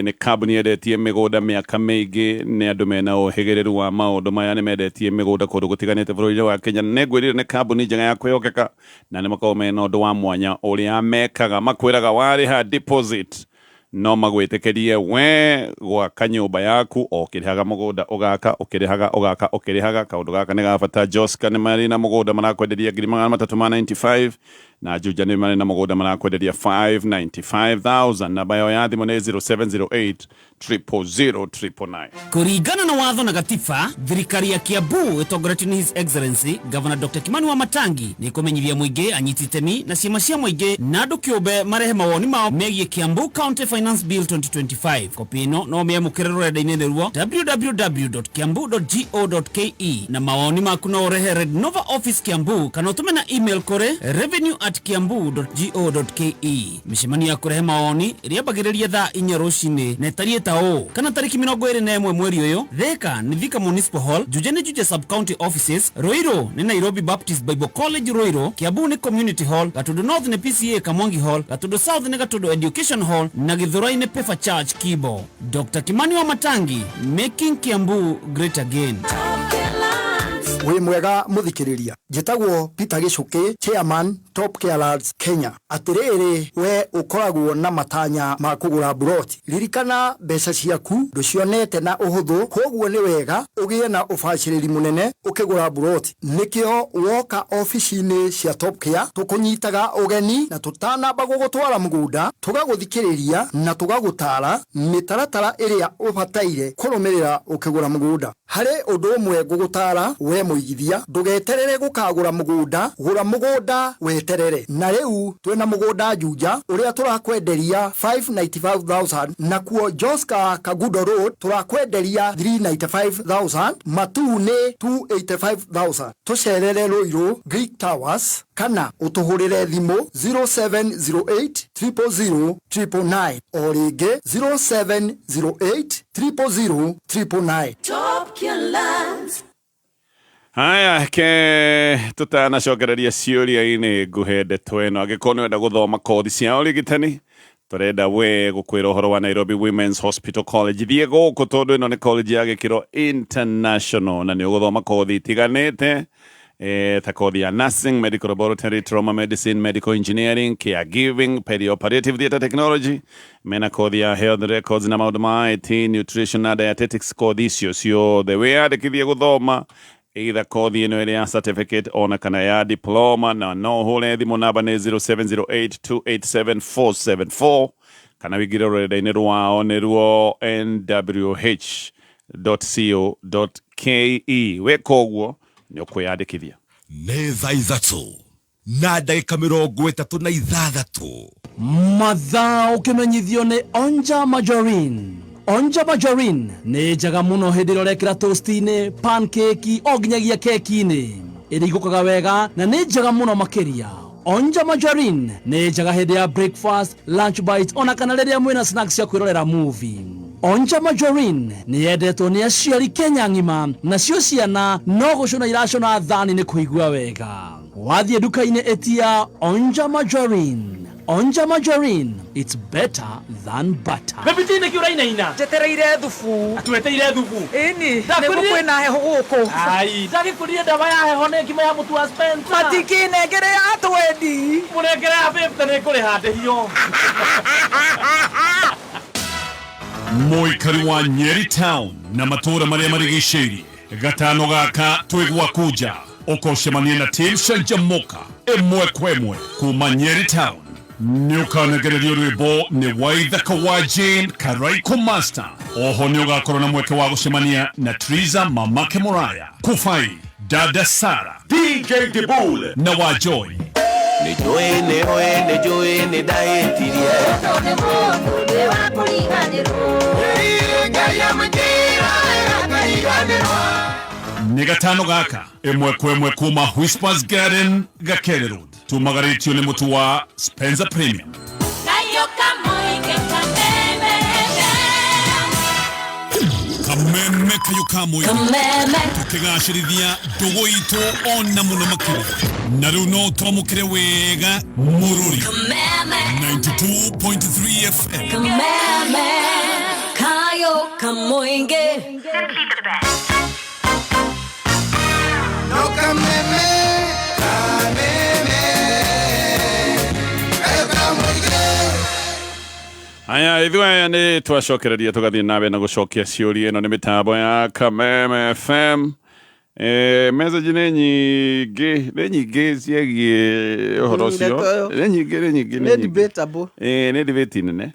ni company yendetie migunda miaka mingi ni andu mena uhigereru wa maundu maya ni mendetie migunda kundu gutiganite bururi wa Kenya ne gwirire ni company njega ya kwihokeka na ni makao mena undu wa mwanya uria mekaga makwiraga wari ha deposit no magwitekerie we gwaka nyumba yaku okirihaga mugunda ugaka ukirihaga kaundu gaka ni gabata Joska ni mari na mugunda marakwenderia ngiri 395 na Juja nĩ marĩ na mũgũnda marakwenderia 595,000 na bayo ya thimũ nĩ 0708 000 Kũringana na watho na gatiba, thirikari ya Kiambu ĩtongoretio nĩ His Excellency Governor Dr. Kimani Wamatangi nĩ kũmenyithia mũingĩ anyiti itemi na ciama cia mũingĩ na andũ kĩũmbe marehe mawoni mao megiĩ Kiambu County Finance Bill 2025. Kopi ĩno no mĩamũkĩre rũrenda-inĩ rũo www.kiambu.go.ke na mawoni maku no ũrehe Red Nova Office Kiambu kana ũtũme na email kũrĩ revenue@kiambu.go.ke. Mĩcemanio ya kũrehe mawoni ĩrĩambagĩrĩria thaa 4 rũcinĩ na ĩtariĩ kana tariki 21 mweri ũyũ. Thika ni Thika Municipal Hall, Juja ni Juja Sub County Offices, Ruiru ni Nairobi Baptist Bible College Ruiru, Kiambu ni Community Hall, Gatudu North ni PCA Kamwangi Hall, Gatudu South ni Gatudu Education Hall na Githurai ni Pefa Church Kibo. Dr. Kimani Wamatangi, making Kiambu great again. Wĩ mwega muthikiriria, njĩtagwo Peter Gicuki, Chairman Top Care Lads Kenya. Atĩrĩrĩ, we ũkoragwo na matanya ma kũgũra buroti, ririkana mbeca ciaku ndũcionete na ũhũthũ, koguo nĩ wega ũgĩe na ũbacĩrĩri mũnene ũkĩgũra buroti. Nĩkĩo woka ofici-inĩ cia Top Care tũkũnyitaga ũgeni na tũtanamba gũgũtwara mũgũnda, tũgagũthikĩrĩria na tũgagũtara mĩtaratara ĩrĩa ũbataire kũrũmĩrĩra ũkĩgũra mũgũnda. Harĩ ũndũ ũmwe ngũgũtara we mũigithia, ndũgeterere gũkagũra mũgũnda, gũra mũgũnda weterere. Na rĩu twĩna mũgũnda Juja ũrĩa tũrakwenderia 595,000, nakuo Joska Kagudo Road tũrakwenderia 395,000, Matu nĩ 285,000. Tũcerere Ruiru Greek Towers kana ũtũhũrĩre thimũ 0708 000 999 o rĩngĩ 0708 000 999. Top Care Lands. Haya ke tutanacokereria ciũria-inĩ nguhe ndeto ĩno angĩkorwo nĩ wenda gũthoma kothi cia ũrigitani tũrenda we gũkwĩra ũhoro wa Nairobi Women's Hospital College thiĩ gũkũ tondũ ĩno nĩ college ya gĩkĩro international na nĩ ũgũthoma kothi itiganĩte ta kothi ya nursing, medical laboratory, trauma medicine, medical engineering, caregiving, perioperative theatre technology, mena kothi ya health records na maũndũ ma IT, nutrition na dietetics. Kothi icio ciothe wĩyandĩkithie gũthoma either kothi ĩno ĩrĩ ya certificate ona kana ya diploma, na no hũre thimũ namba nĩ 0708287474 kana wĩingĩre rũrenda-inĩ rwao nĩruo nwh.co.ke. weka ũguo nĩ ũkwĩyandĩkithia. Nĩ thaa ithatũ na ndagĩka 36 mathaa ũkĩmenyithio nĩ Onja Majorin. Onja Majorin nĩ njega mũno hĩndĩ ĩrĩa ũrekĩra toast-inĩ, pancake o nginyagia keki-inĩ, ĩrĩigũkaga wega na nĩ njega mũno makĩria. Onja Majorin nĩ njega hĩndĩ ya breakfast, lunch bite ona kana rĩrĩa mwĩna snacks cia kwĩrorera movie. Onja Majorin nĩ yendetwo nĩ aciari Kenya ng'ima, nacio ciana no gũcũna iracũna thani nĩ kũigua wega. Wathiĩ nduka-inĩ ĩtia Onja Majorin. Onja Majorin, it's better than butter. Bebitine kiurainaina. Jetereire thubu. Atueteire thubu. Ini, nĩguo kwĩna heho gũkũ. Ai, ndagĩkũrire ndawa ya heho nĩ ngima ya mũtu wa Spencer. Matikinengere ya twendi. Mũnengere ya Pepta nĩ kũrĩha ndĩhio. Mũikari wa Nyeri Town na matũũra marĩa marigicĩirie gatano gaka twĩgwa kuja ũkocemania na Team Shanjamoka ĩmwe kwa ĩmwe kuma Nyeri Town. Nĩũkanegererio rwĩmbo nĩ Waithaka wa Jane Karaiko Master. Oho nĩũgakorwo na mweke wa gũcemania na Triza Mamake Moraya, Kufai, Dada Sara, DJ Dibul na Wajoy. Nĩjũĩ nĩ ndaĩtirie tondũ mũndũ nĩ wa kũriganĩrwo Ngai ya mũtĩra akariganĩrwo. Nĩ gatano gaka ĩmwe kwa ĩmwe kuma Whispers Garden Gakere Road, tumagarĩtio nĩ mũtu wa Spencer Premium. Kameme kayo kamwe tukigacĩrithia ndũgũ itũ ona mũno makĩria, na rĩu no twamũkĩre wega mũrũri 92.3 FM. Kameme kayo kamoinge No kameme kayo kamoinge. Aya ithuĩ nĩ twacokereria tũgathiĩ nawe na gũcokia ciũria ĩno nĩ mĩtambo ya Kameme FM. Message nĩ nyingĩ ciĩgiĩ ũhoro ũcio. Nĩ nyingĩ. Nĩ debatable. Nĩ debate nene.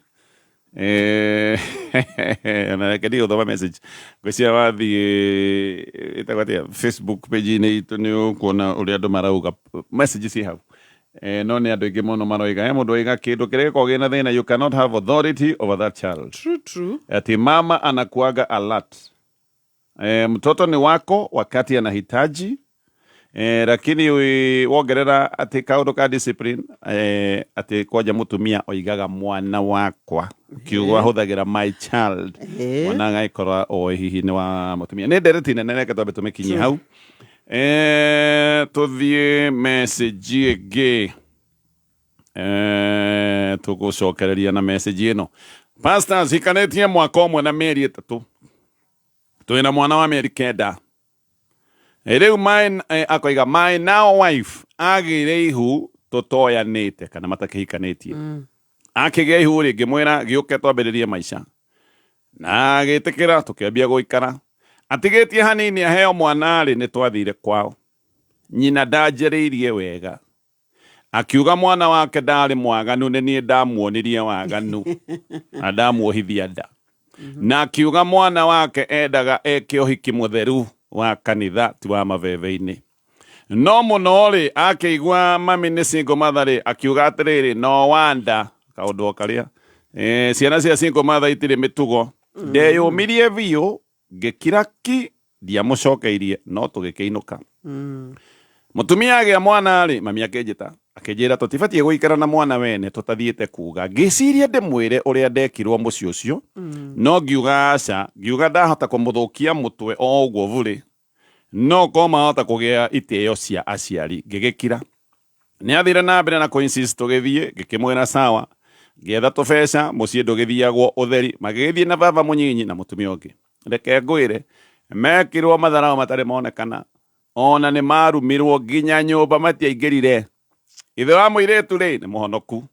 Na reke ndigũthoma message. Ngwĩciria wathiĩ ĩtagwo Facebook page-inĩ itũ nĩ ũkuona ũrĩa andũ marauga message ci hau. No nĩ andũ aingĩ mũno maroiga mũndũ oiga kĩndũ kĩrĩa gĩkoragwo gĩna thĩna, you cannot have authority over that child. True. Ati mama anakuaga alert. Mtoto ni wako wakati anahitaji, lakini wongerera ati kaundu ka discipline, ati koja mutumia oigaga mwana wakwa kiugo ahuthagira my child, mwana agaikorwa hihi ni wa mutumia. Ni ndereti nene reke twambe tumikinyie hau. Tuthie message ĩngĩ. Tugucokereria na message ĩno. Pastors hikanetie mwaka ũmwe na mĩeri 3. Twina mwana wa mĩeri 9. Rĩu akoiga my now wife agĩire ihu tũtoyanĩte kana matakĩhikanĩtie. Akĩgĩa ihu rĩ ngĩmwĩra gĩũke twambĩrĩrie maica. Na agĩtĩkĩra tũkĩambia gũikara. Atigĩtie hanini aheo mwana rĩ nĩ twathire kwao. Nyina ndanjĩrĩirie wega. Akiuga mwana wake ndarĩ mwaganu nĩ niĩ ndamuonirie waganu. Na ndamuohithia nda. Na akiuga mwana wake endaga eke ũhiki mũtheru wa kanitha ti wa maveve-inĩ. No mũno rĩ akĩigua mami nĩ single mother rĩ akiuga atĩrĩrĩ no wanda kaũndũ karĩa ciana cia single mother itirĩ mĩtugo. Ndeyũmirie biũ ngĩkira ki ndiamũcokeirie no tũgĩkĩinũka. Mutumia agĩa mwana rĩ mami akĩnjĩta akĩnjĩra tũtibatiĩ gũikara na mwana wene tũtathiĩte kuga. Ngĩciria ndĩmwĩre ũrĩa ndekirwo mũciĩ ũcio. No ngiuga aca, ngiuga ndahota kũmũthũkia mũtwe o ũguo bũrĩ. No mahota kũgĩa itĩo cia aciari. Ngĩgĩkira. Nĩ athire na mbere na kũinsist tũgĩthiĩ ngĩkĩmwĩra sawa. Ngĩetha tũbeca mũciĩ ndũgĩthiagwo ũtheri. Magĩgĩthiĩ na baba mũnyinyi na mũtumia ũngĩ. Reke ngwĩre mekirwo matharao matarĩ monekana. Ona nĩ marumirwo nginya nyũmba matiaingĩrire. Ithe wa mũirĩtu rĩ nĩ mũhonoku.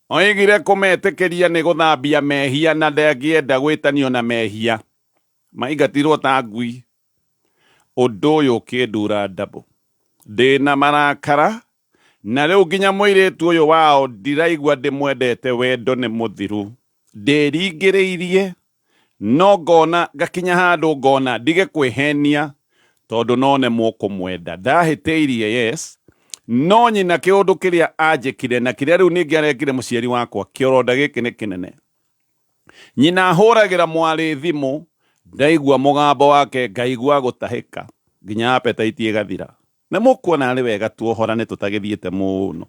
Oigire kũmetĩkĩria nĩ gũthambia mehia na ndangĩenda gwĩtanio na mehia. Maingatirwo ta ngui. Ũndũ ũyũ ũkĩndura ndabo. Ndĩna marakara. Na rĩu nginya mũirĩtu ũyũ wao ndiraigua ndĩmwendete wendo nĩ mũthiru. Ndĩringĩrĩirie. No ngona gakinya handũ ngona ndige kwĩhenia. Tondũ no nĩ mũkũmwenda. Ndahĩtĩirie yes. No nyina kĩũndũ kĩrĩa anjĩkire na kĩrĩa rĩu ningĩ arekire mũciari wakwa kĩoronda gĩkĩ nĩ kĩnene. Nyina ahũragĩra mwarĩ thimũ ndaigua mũgambo wake ngaigua gũtahĩka nginya appetite ĩgathira. Nĩ mũkuona arĩ wega tuohorane tũtagĩthiĩte mũno.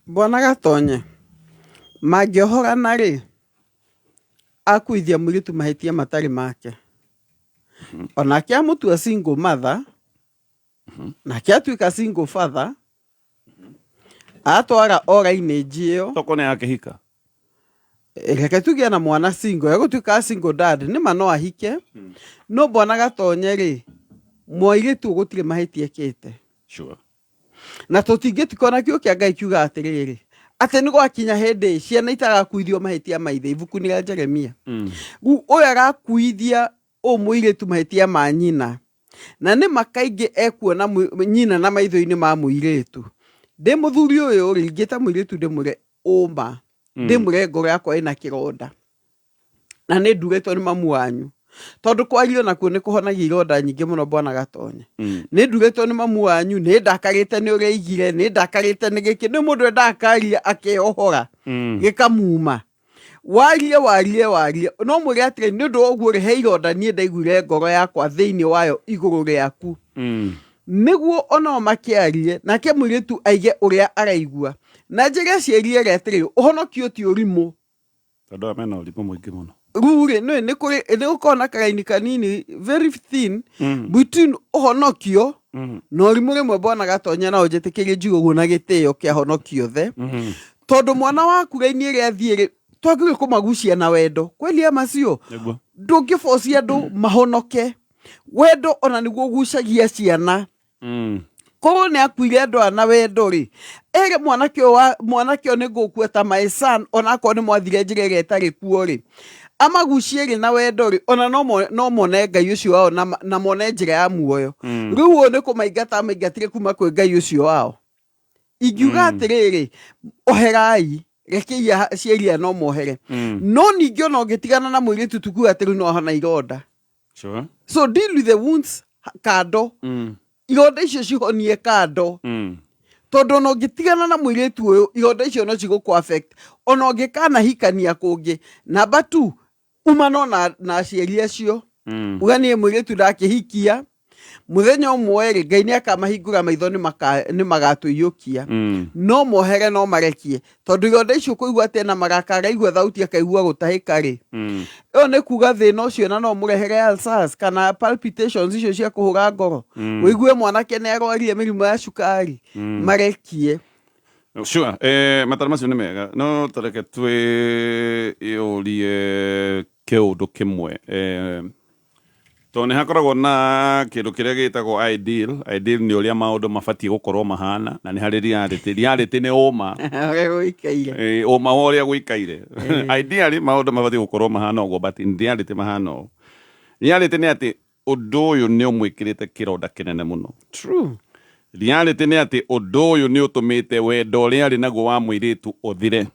Bwana Gatonye mangĩohorana rĩ akuithia mũirĩtu mahĩtia matarĩ make. Onake amũtua single mother. Nake atuĩka single father. Atwara ora-inĩ njĩo. Toko nĩ akĩhika. Reke tuge na mwana single. Egũtuĩka single dad. Nĩma no ahike. No Bwana Gatonye rĩ mũirĩtu gũtirĩ mahĩtia ekĩte. Sure. Na tũtingĩtikona kĩo kĩa Ngai kiuga atĩrĩrĩ. Atĩ nĩ gwakinya hĩndĩ ciana itagakuithio mahĩtia maithe. Ibuku nĩ rĩa Jeremia. Ũyũ agakuithia mũirĩtu mahĩtia ma nyina. Na nĩ makaingĩ ekuona nyina na maitho-inĩ ma mũirĩtu. Ndĩ mũthuri ũyũ rĩ ingĩta mũirĩtu ndĩmũre ũma. Ndĩmũre ngoro yakwa ĩna kĩronda. Na nĩ ndurĩtwo nĩ mamu wanyu. Tondũ kwario nakuo nĩ kũhonagia ironda nyingĩ mũno Bwana Gatonye. Nĩ ndurĩtwo nĩ mamu wanyu, nĩ ndakarĩte nĩ ũrĩa igire, nĩ ndakarĩte nĩ gĩkĩ. Nĩ mũndũ ndakaria akĩohora gĩkamuma. Warie no mwĩre atĩrĩ nĩ ũndũ ũguo rĩ he ironda niĩ ndaiguire ngoro yakwa thĩinĩ wayo igũrũ rĩaku. Nĩguo onao makĩarie nake mũirĩtu aige ũrĩa araigua. Na njĩra ciĩrie atĩrĩ ũhonokio ti ũrimũ. Tondũ amena ũrimũ mũingĩ mũno. Rĩu rĩ nĩ gũkorwo na karaini kanini very thin between ũhonokio na ũrimũ rĩmwe Bwana Gatonye na ũnjĩtĩkĩrie njuge ũguo na gĩtĩo kĩa honokio the. Tondũ mwana waku raini ĩrĩa athiĩ twagĩrĩirwo kũmagucia na wendo. Kweli macio ndũngĩbocia andũ mahonoke. Wendo ona nĩguo ũgucagia ciana. Korwo nĩ akuire andũ na wendo rĩ ere mwanake nĩ ngũkueta my son ona akorwo nĩ mwathire njĩra ĩrĩa ĩtarĩ kuo rĩ amagucie na wendo ri ona no mone Ngai ucio wao na mone njira ya muoyo riu one kumaingata maingatire kuma kwe Ngai ucio wao ingiuga atiriri oherai rekeia cieria no mohere no ningĩ no gĩtigana na mũirĩtu tuku atĩ no hana ironda so deal with the wounds kando ironda icio cihonie kando tondu no gĩtigana na mũirĩtu ũyũ ironda icio no cigũkũ affect ona ũngĩkana hikania kũngĩ number 2 uma no na aciari acio uganie mũirĩtu ndakĩhikia muthenya ũmwe rĩ Ngai nĩakamahingũra maitho nĩ magatũiyũkia no mohere no marekie tondu ironda icio kũigua atĩ na magakaga igua thauti akaigua gũtahĩka rĩ ĩyo nĩ kuga thĩna ũcio na no mũrehere ulcers kana palpitations icio cia kũhũra ngoro wĩigue mwanake nĩarwarire mĩrimũ ya cukari marekie. Sure, matara macio nĩ mega no tareke twĩyũrie kĩũndũ kĩmwe to nĩ hakoragwo na kĩndũ kĩrĩa gĩtagwo ideal nĩ ũrĩa maũndũ mabatiĩ gũkorwo mahana na nĩ harĩ reality nĩ ũma ũma wa ũrĩa gũikaire ideally maũndũ mabatiĩ gũkorwo mahana ũguo but in reality mahana ũũ reality nĩ atĩ ũndũ ũyũ nĩ ũmwĩkĩrĩte kĩronda kĩnene mũno true reality nĩ atĩ ũndũ ũyũ nĩ ũtũmĩte wendo ũrĩa arĩ naguo wa mũirĩtu ũthire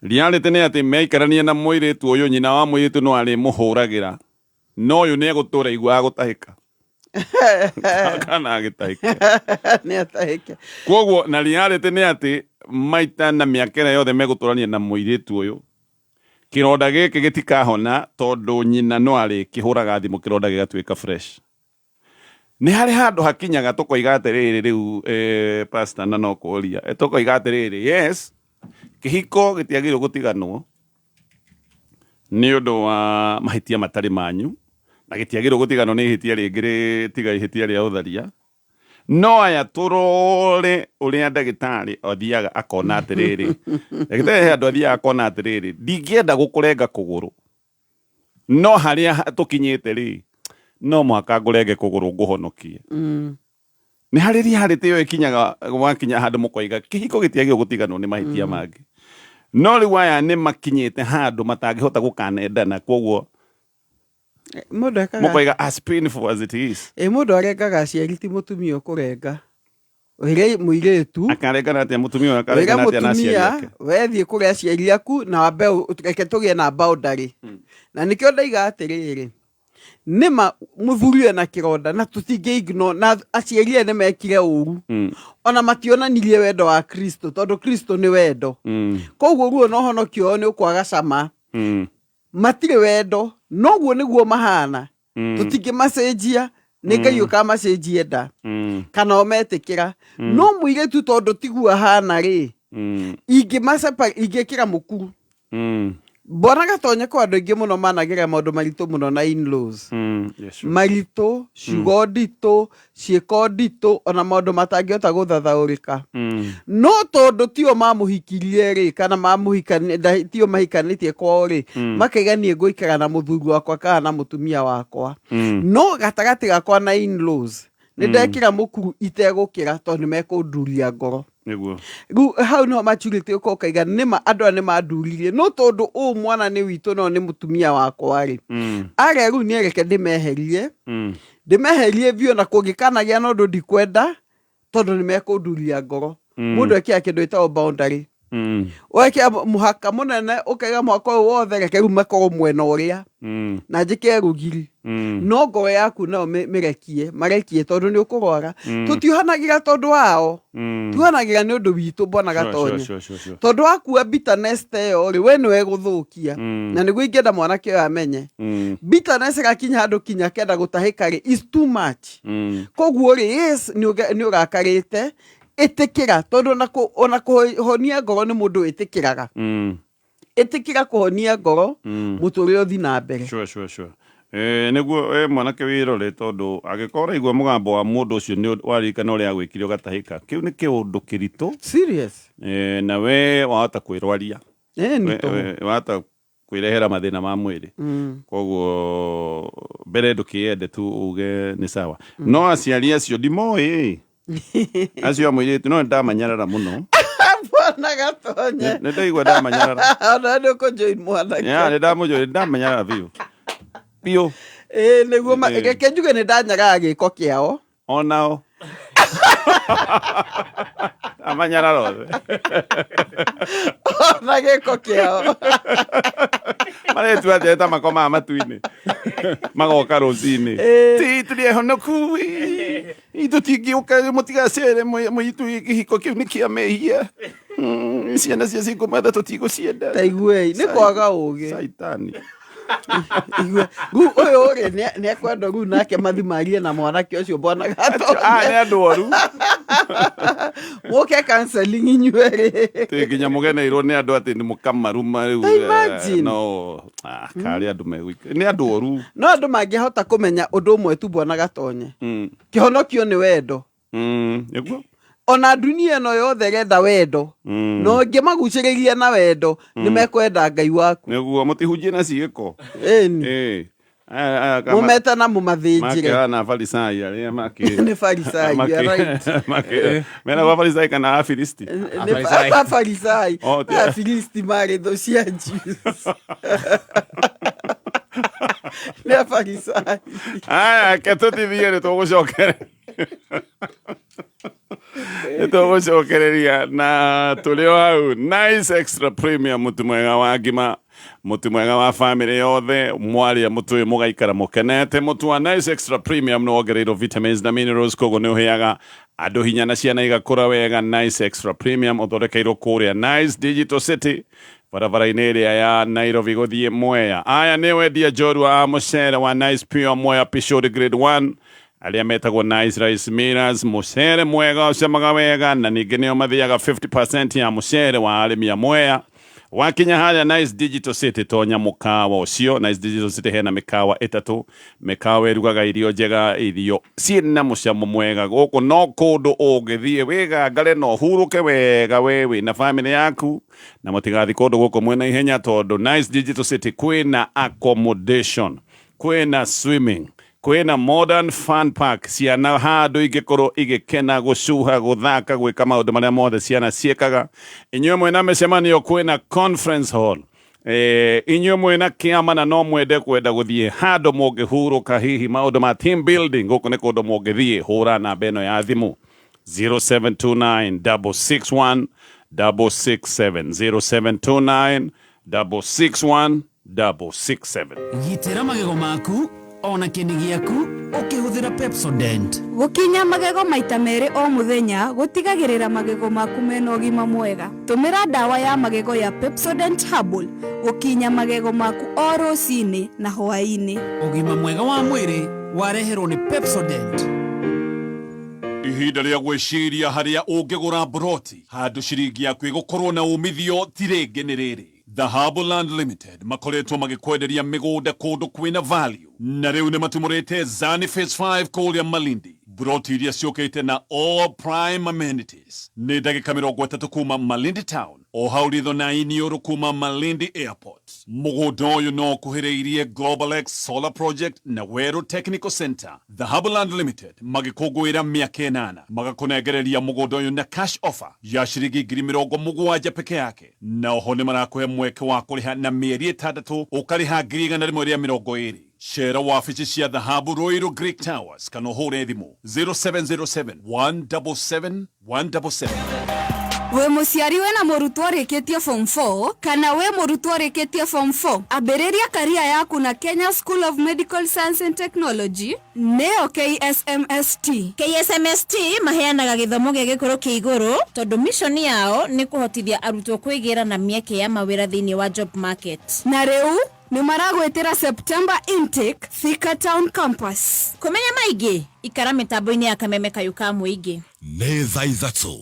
reality nĩ atĩ meikaranie na mũirĩtu ũyũ nyina wa mũirĩtu no arĩ mũhũragĩra no uyu ni egũtũra igua gũtahĩka kana agĩtahĩka nĩ atahĩke koguo na reality nĩ atĩ maita na mĩaka ĩrĩa yothe megũtũrania na mũirĩtu ũyũ kĩronda gĩkĩ gĩtikahona tondũ nyina no arĩ kĩhũraga thimũ kĩronda gĩgatuĩka fresh nĩ harĩ handũ hakinyaga tũkoiga atĩrĩrĩ rĩu pastor na no kũria tũkoiga atĩrĩrĩ yes kĩhiko gĩtiagĩrĩirwo gũtiganwo nĩ ũndũ wa mahĩtia matarĩ manyu na gĩtiagĩrĩirwo gũtiganwo nĩ ihĩtia rĩngĩ tiga ihĩtia rĩa ũtharia no aya tũrore ũrĩa ndagĩtarĩ athiaga akona atĩrĩrĩ ndagĩtarĩ andũ athiaga akona atĩrĩrĩ ndingĩenda gũkũrenga kũgũrũ no harĩa tũkinyĩte rĩ no mũhaka ngũrenge kũgũrũ ngũhonokie nĩ harĩ reality ĩyo ĩkinyaga wakinya handũ mũkoiga kĩhiko gĩtiagĩrĩirwo gũtiganwo nĩ mahĩtia mangĩ no rĩu aya nĩ makinyĩte handũ matangĩhota gũkanendana koguo mũkoiga as painful as it is mũndũ arengaga aciari ti mũtumia ũkũrenga wĩre mũirĩtu akarengana atĩa mũtumia akarengana atĩa na aciari ake wethiĩ kũrĩa aciari aku na wambe reke tũgĩe na boundary na nĩkĩo ndaiga atĩrĩrĩ nĩma mũthuri na kĩronda na tũtingĩ na aciari nĩ mekire ũru ona mationanirie wendo wa Kristo tondũ Kristo nĩ wendo koguo ruo no honokio nĩ ũkwaga cama matirĩ wendo noguo nĩguo mahana tũtingĩ macenjia nĩ Ngai ũkamacenjie nda kana ũmetĩkĩra no mũirĩtu tondũ tiguo hana rĩ ingĩkĩra mũkuru Bonaga tonya kwa andũ aingĩ mũno managĩra maũndũ maritũ mũno na in-laws maritũ ciugo nditũ ciĩko nditũ ona maũndũ matangĩhota gũthathaũrĩka no tondũ tio mamũhikirie rĩ kana mamũhikania tio mahikanĩtie kwao rĩ makaiganie ngũikara na mũthuri wakwa kana na mũtumia wakwa no gatagatĩ gakwa na in-laws nĩ ndekĩra mũkuru itegũkĩra tondũ nĩmekũnduria ngoro Rĩu hau no maturĩte ũkaiga nĩma andũ nĩ manduririe no tondũ mwana nĩ witũ no nĩ mũtumia wakwa rĩ arĩa rĩu nĩ reke ndĩmeherie biũ na kũngĩkanagia na ũndũ ndikwenda tondũ nĩ mekũnduria ngoro mũndũ ekĩra kĩndũ ĩtagwo boundary wekĩra mũhaka mũnene ũkaiga mũhaka ũyũ wothe reke rĩu makorwo mwena ũrĩa na njĩke rũgiri no ngoro yaku nao marekie tondũ nĩ ũkũrwara tũtiũhanagĩra tondũ wao tuhanagĩra nĩ ũndũ witũ Bwana Gatonya tondũ wakua bitterness teyo rĩ we nĩwe gũthũkia na nĩguo ingĩenda mwanake ũyũ amenye bitterness gakinya handũ kinya kenda gũtahĩka rĩ is too much koguo rĩ yes nĩ ũrakarĩte ĩtĩkĩra tondũ ona kũhonia ngoro nĩ mũndũ ĩtĩkĩraga ĩtĩkĩra kũhonia ngoro mũtũrĩre ũthi na mbere nĩguo mwanake wĩrore tondũ angĩkorwo ũraigua mũgambo wa mũndũ ũcio nĩ waririkana ũrĩa agwĩkire ũgatahĩka kĩu nĩ kĩũndũ kĩritũ serious na we wahota kwĩrwaria wahota kwĩrehera mathĩna ma mwĩrĩ koguo mbere ndũkĩende tu uge nĩ sawa no aciari acio ndimoĩ acio mũirĩtu no ndamanyarara mũno na gatonye nä ndaigua ndamanyarara ona nä å kå join mwanake nä ndamå ndamanyarara biå biå nä guo reke njuge nä ndanyaraga gä ko kä ao onao amanyarara othe ona gä ko kä ao maretua ateta makomaga matu-inä magoka rå-cinä titå rä ehonoku itå tingä å ka må tigacere må itå kä hiko kä u nä kä a mehia ciana cia cikå matha tå tigå cienda taiguei nä kwaga å gä caitani rĩu ũyũ rĩ nĩ ekwenda rĩu nake mathimarie na mwanake ũcio mbona gatonye nĩ andũ oru mũke counseling inyuĩ rĩ tĩ nginya mũgeneirwo nĩ andũ atĩ nĩ mũkamaruma rĩu no karĩ andũ megũika nĩ andũ oru no andũ mangĩhota kũmenya ũndũ ũmwe tu mbona gatonye kĩhonokio nĩ wendo nĩguo ona dunia ĩno yothe renda wendo no ngĩmagucĩrĩria na wendo nĩ mekwenda Ngai waku nĩguo mũtihunjie na ciĩko mũmete na mũmathĩnjire makĩhana Farisai arĩa nĩ Farisai mena kwa Farisai kana Afilisti nĩ Farisai Afilisti marĩ thũ cia Jesus nĩ Farisai aya ke tũtithie nĩ tũgũcokereria nĩtũgũcokereria na tũrĩ o hau Nice Extra Premium mũtu mwega wa ngima mũtu mwega wa bamĩrĩ yothe mwaria mũtu ũyũ mũgaikara mũkenete mũtu wa Nice Extra Premium nĩwongereirwo vitamins na minerals koguo nĩũheaga andũ hinya na ciana igakũra wega Nice Extra Premium ũthondekeirwo kũrĩa Nice Digital City barabara-inĩ ĩrĩa ya Nairobi gũthiĩ Mwea aya nĩ wendia njorua a mũcere wa Nice Pure Mwea Pishori Grade 1 arĩa metagwo Nice Rice Millers mũcere mwega ũcamaga wega na ningĩ nĩo mathiaga 50% ya mũcere wa arĩmi a Mwea wakinya harĩa Nice Digital City tonya mũkawa ũcio Nice Digital City hena mĩkawa ĩtatũ mĩkawa ĩrugaga irio njega irio ciĩna mũcamo mwega gũkũ no kũndũ ũngĩthiĩ wĩgangare na ũhurũke wega we wĩna bamĩrĩ yaku na mũtigathiĩ kũndũ gũkũ mwĩna ihenya tondũ Nice Digital City kwĩna accommodation kwĩna swimming kwĩna modern fun park ciana handũ ingĩkorwo igĩkena gũcuha gũthaka gwĩka maũndũ marĩa mothe ciana ciĩkaga inyuĩ mwĩna mĩcemanio kwĩna conference hall inyuĩ mwĩna kĩama na no mwende kwenda gũthiĩ handũ mũngĩhurũka hihi maũndũ ma team building gũkũ nĩ kũndũ mũngĩthiĩ hũra namba ĩno ya thimũ 0729 667 0729 667 gitĩra magego maku ona kĩni gĩaku ũkĩhũthĩra Pepsodent gũkinya magego maita merĩ o mũthenya gũtigagĩrĩra magego maku mena ũgima mwega tũmĩra ndawa ya magego ya Pepsodent Herbal gũkinya magego maku o rũcinĩ na hwaĩ-inĩ ũgima mwega wa mwĩrĩ wareherwo nĩ Pepsodent ihinda rĩa gwĩciria harĩa ũngĩgũra broti handũ ciringi yaku ĩgũkorwo na umithio ti rĩngĩ nĩ rĩrĩ The Herbal Land Limited makoretwo magĩkwenderia mĩgũnda kũndũ kwĩna value na rĩu nĩ matumũrĩte Zani Phase 5 kũrĩa Malindi broti iria ciũkĩte na all prime amenities nĩ ndagĩka 30 kuma Malindi Town o hau ritho na iniũrũ kuma Malindi Airport mũgũnda ũyũ no kuhĩrĩirie Global X Solar Project na Weru Technical Center The Herbal Land Limited magĩkũngũĩra mĩaka 8 magakũnengereria mũgũnda ũyũ na cash offer ya ciringi 70,000 peke yake na oho nĩ marakũhe mweke wa kũrĩha na mĩeri 6 ũkarĩha 120 Share wafici cia dhahabu Royal Greek Towers kana hore thimũ 0707 177 177 wĩ mũciari wĩna mũrutwo ũrĩkĩtie form 4 kana wĩ mũrutwo ũrĩkĩtie form 4 ambĩrĩria career yaku na Kenya School of Medical Science and Technology nĩyo KSMST. KSMST maheanaga gĩthomo gĩa gĩkũrũ kĩa igũrũ tondũ mission yao nĩ kũhotithia arutwo kwĩgĩra na mĩeke ya mawĩra thĩinĩ wa job market. Na rĩu nĩ maragwĩtĩra September intake Thika Town Campus. Kũmenya maingĩ ikara mĩtambo-inĩ ya kameme kayũ ka mũingĩ. Nĩ thaa ithatũ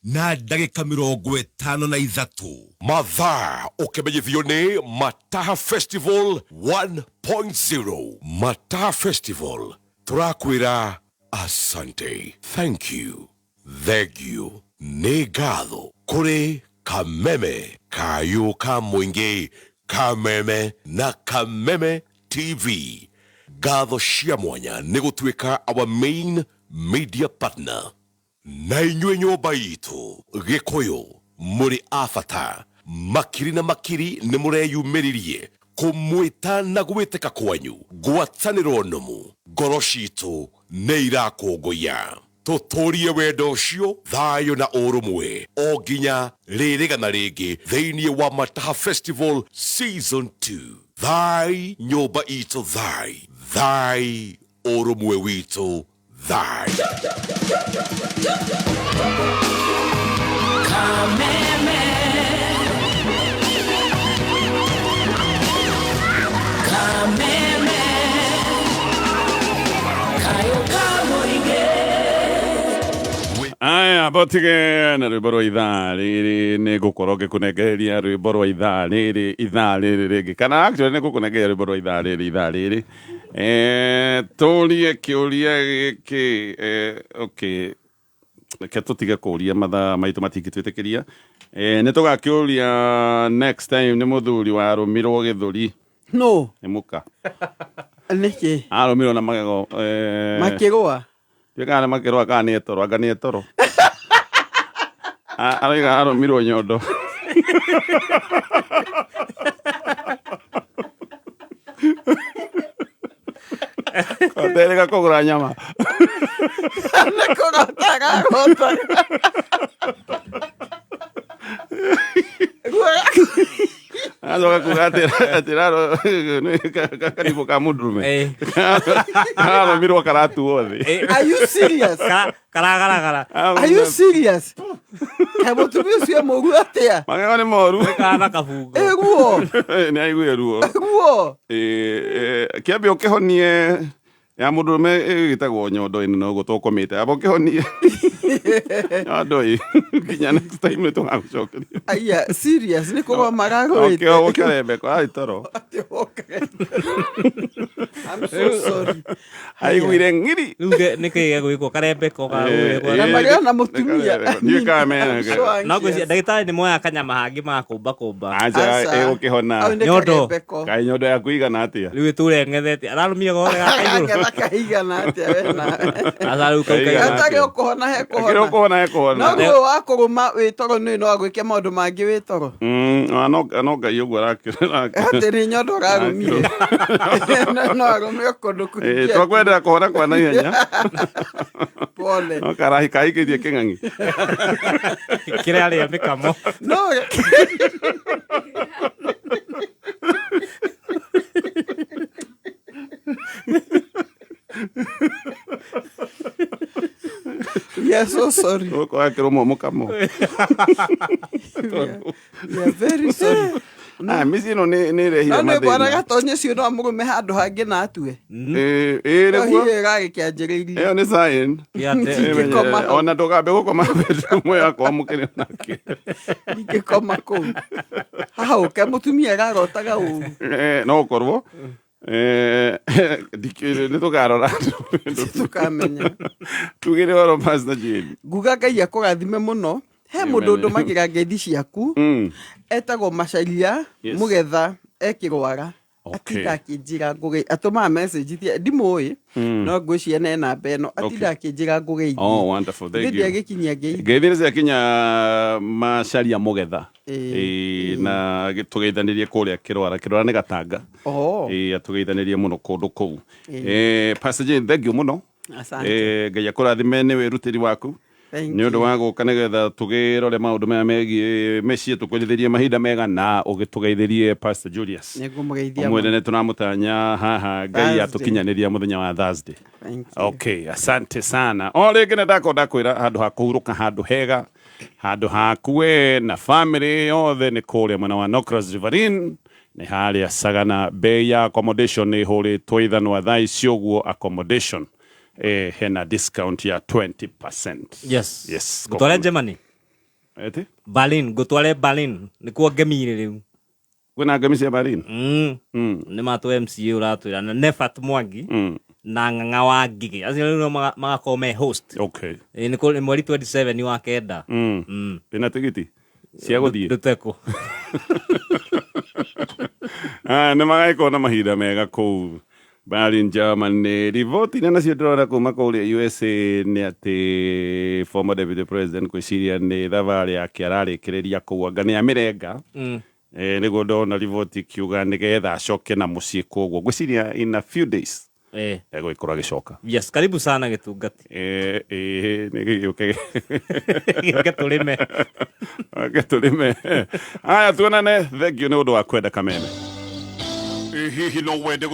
na ndagĩka 53 mathaa ũkĩmenyithio nĩ Mataha Festival 1.0 Mataha Festival tũrakwĩra asante thank you nĩ ngatho kũrĩ kameme kayũ ka mũingĩ Kameme na Kameme TV. Ngatho cia mwanya nĩ gũtuĩka our main media partner. Na inyuĩ nyũmba itũ Gĩkũyũ, muri afata makiri na makiri nĩ mũreyumĩririe kũmwĩta na gwĩtĩka kwanyu ngwatanĩro nũmu ngoro citũ nĩ irakũngũiya tũtũrie wendo ũcio thayũ na ũrũmwe o nginya rĩrĩgana rĩngĩ thĩinĩ wa Mataha Festival Season 2 thai nyũmba itũ thai ũrũmwe witũ thai Kameme Aya, botige na rwĩmbo rwa ithaa rĩrĩ nĩ ngũkorwo ngĩkũnengereria rwĩmbo rwa ithaa rĩrĩ rĩngĩ kana actually nĩ ngũkũnengereria rwĩmbo rwa ithaa rĩrĩ tũrie kĩũria gĩkĩ okay reke tũtige kũria mathaa maitũ matingĩtwĩtĩkĩria nĩ tũgakĩũria next time nĩ mũthuri warũmirwo gĩthũri no nĩ mũka nĩkĩ arũmirwo na magego makĩrũa Kana makĩrũa kana nĩ etoro anga nĩ etoro araiga arũmirwo nyondo Koterega kũgũra nyama nĩ kũgotaga Azoka kugatira karibu ka mundurume. Ara miro karatu othe. Are you serious? Kara. Are you serious? Kabo tubiswe moru atia. Magego ni moru. Kana kabugo. Eguo. Ni aigwe ruo. Eguo. Kiambe okehonie ya mundurume gitagwo nyondo ino no gutũkomete abo kihonie. Nyondo i kinya next time tũgacokeria. Aya serious ni ko marago. Okay, okarebe kwa itoro. I'm so sorry. Aigwire ngiri. Ruge nike gwiko karebe ko ga gwiko. Na magana na mutumia. Ni kamera. Na gwĩcia ndagĩtarĩ nĩ moya kanyama hangi ma kumba. Aja egũkĩhona. Nyondo. Kai nyondo ya kuigana atia. Rĩu tũreng'ethete. Ararumia gothe gakaigũrũ. Akaigana atia wena. Azaru kaigana. Atage ũkũhona he kũhona. Kĩrĩ ũkũhona he kũhona. No guo wakũrũma wĩ toro nĩ no agwĩke maũndũ mangĩ wĩ toro. No ngai ũguo arakĩra. Atĩ nyondo ũrarũmire. No arũme kũndũ kũingĩ. Twakwenda kũhona kwa naihenya. Pole. No karahi kaigĩrie kĩng'ang'i. Kĩrĩa arĩa mĩkamo. No. We are so sorry. We are very sorry. Misi no nĩ rehire mathĩna. Bwana gatonye cio no mũrũme handũ hangĩ na atue. Nĩguo. Gagĩkĩanjĩrĩirie. Ĩyo nĩ sign. Ona ndũkambe gũkoma bedroom yakwa mũkĩrĩ nake. Ingĩkoma kũu. Haha ũke mũtumia garotaga ũru. No ũkorwo. Nĩ tũkarora tũkamenya tugĩre oro Pastor Jane. Nguga Ngai akũrathime mũno. He mũndũ ndũmagĩra ngeithi ciaku etagwo Macharia Mũgetha ekĩrwara atinda akĩnjĩra ngũgeithie atũmaga message ndimũĩ no ngwĩciria nĩ namba ĩno atinda akĩnjĩra ngũgeithie. Oh, wonderful, thank you. Gĩkinyia ngeithi ngeithi ciakinya Macharia Mũgetha na tũgeithanĩrie kũrĩa kĩrwara nĩ Gatanga atũgeithanĩrie mũno kũndũ kũu. Pastor Jane, thank you mũno. Ngai akũrathime nĩ wĩrutĩri waku nĩ ũndũ wa gũka nĩgetha tũgĩrore maũndũ maya megiĩ mĩciĩ tũkũrithĩrie mahinda mega na ũgĩtũgeithĩrie Pastor Julius. Ũmwĩre nĩ tũramũtanya haha Ngai atũkinyanĩria mũthenya wa Thursday. Okay, asante sana. O rĩngĩ nĩ ndakwĩra handũ ha kũhurũka handũ hega handũ hakuwe na family yothe nĩ kũrĩa mwena wa Norcross Riverine nĩ harĩa Sagana. Bei ya accommodation nĩ hũrĩtwo ithanwa thaa ici ũguo accommodation hena discount ya 20%. Yes. Gũtware Germany. Berlin, gũtware Berlin. Nĩkuo ngemire rĩu. Kwĩna ngemi cia Berlin. Nĩ matũ MCA ũratwĩra na Nefat Mwangi na Ng'ang'a wa Ngigĩ. Acio nĩo magakorwo me host. Okay. Nĩ mweri 27 wa kenda. Wĩna tigiti cia gũthiĩ? Ndũtekũ. Nĩ magagĩkorwo na mahinda mega kũu Berlin, Germany. Rivoti nena cio ndĩrona kuma kũrĩa USA nĩ atĩ former deputy president gwĩciria nĩ thabarĩ yake ararĩkĩrĩria kũu anga nĩ amĩrenga. Nĩguo ndona rivoti kiuga nĩgetha acoke na mũciĩ koguo gwĩciria in a few days egũgĩkorwo agĩcoka. Yes, karibu sana gĩtungati. Nĩgĩũke tũrĩme. Tũrĩme. Haya tuonane, thengiũ nĩ ũndũ wa kwenda kameme. Hihi no wende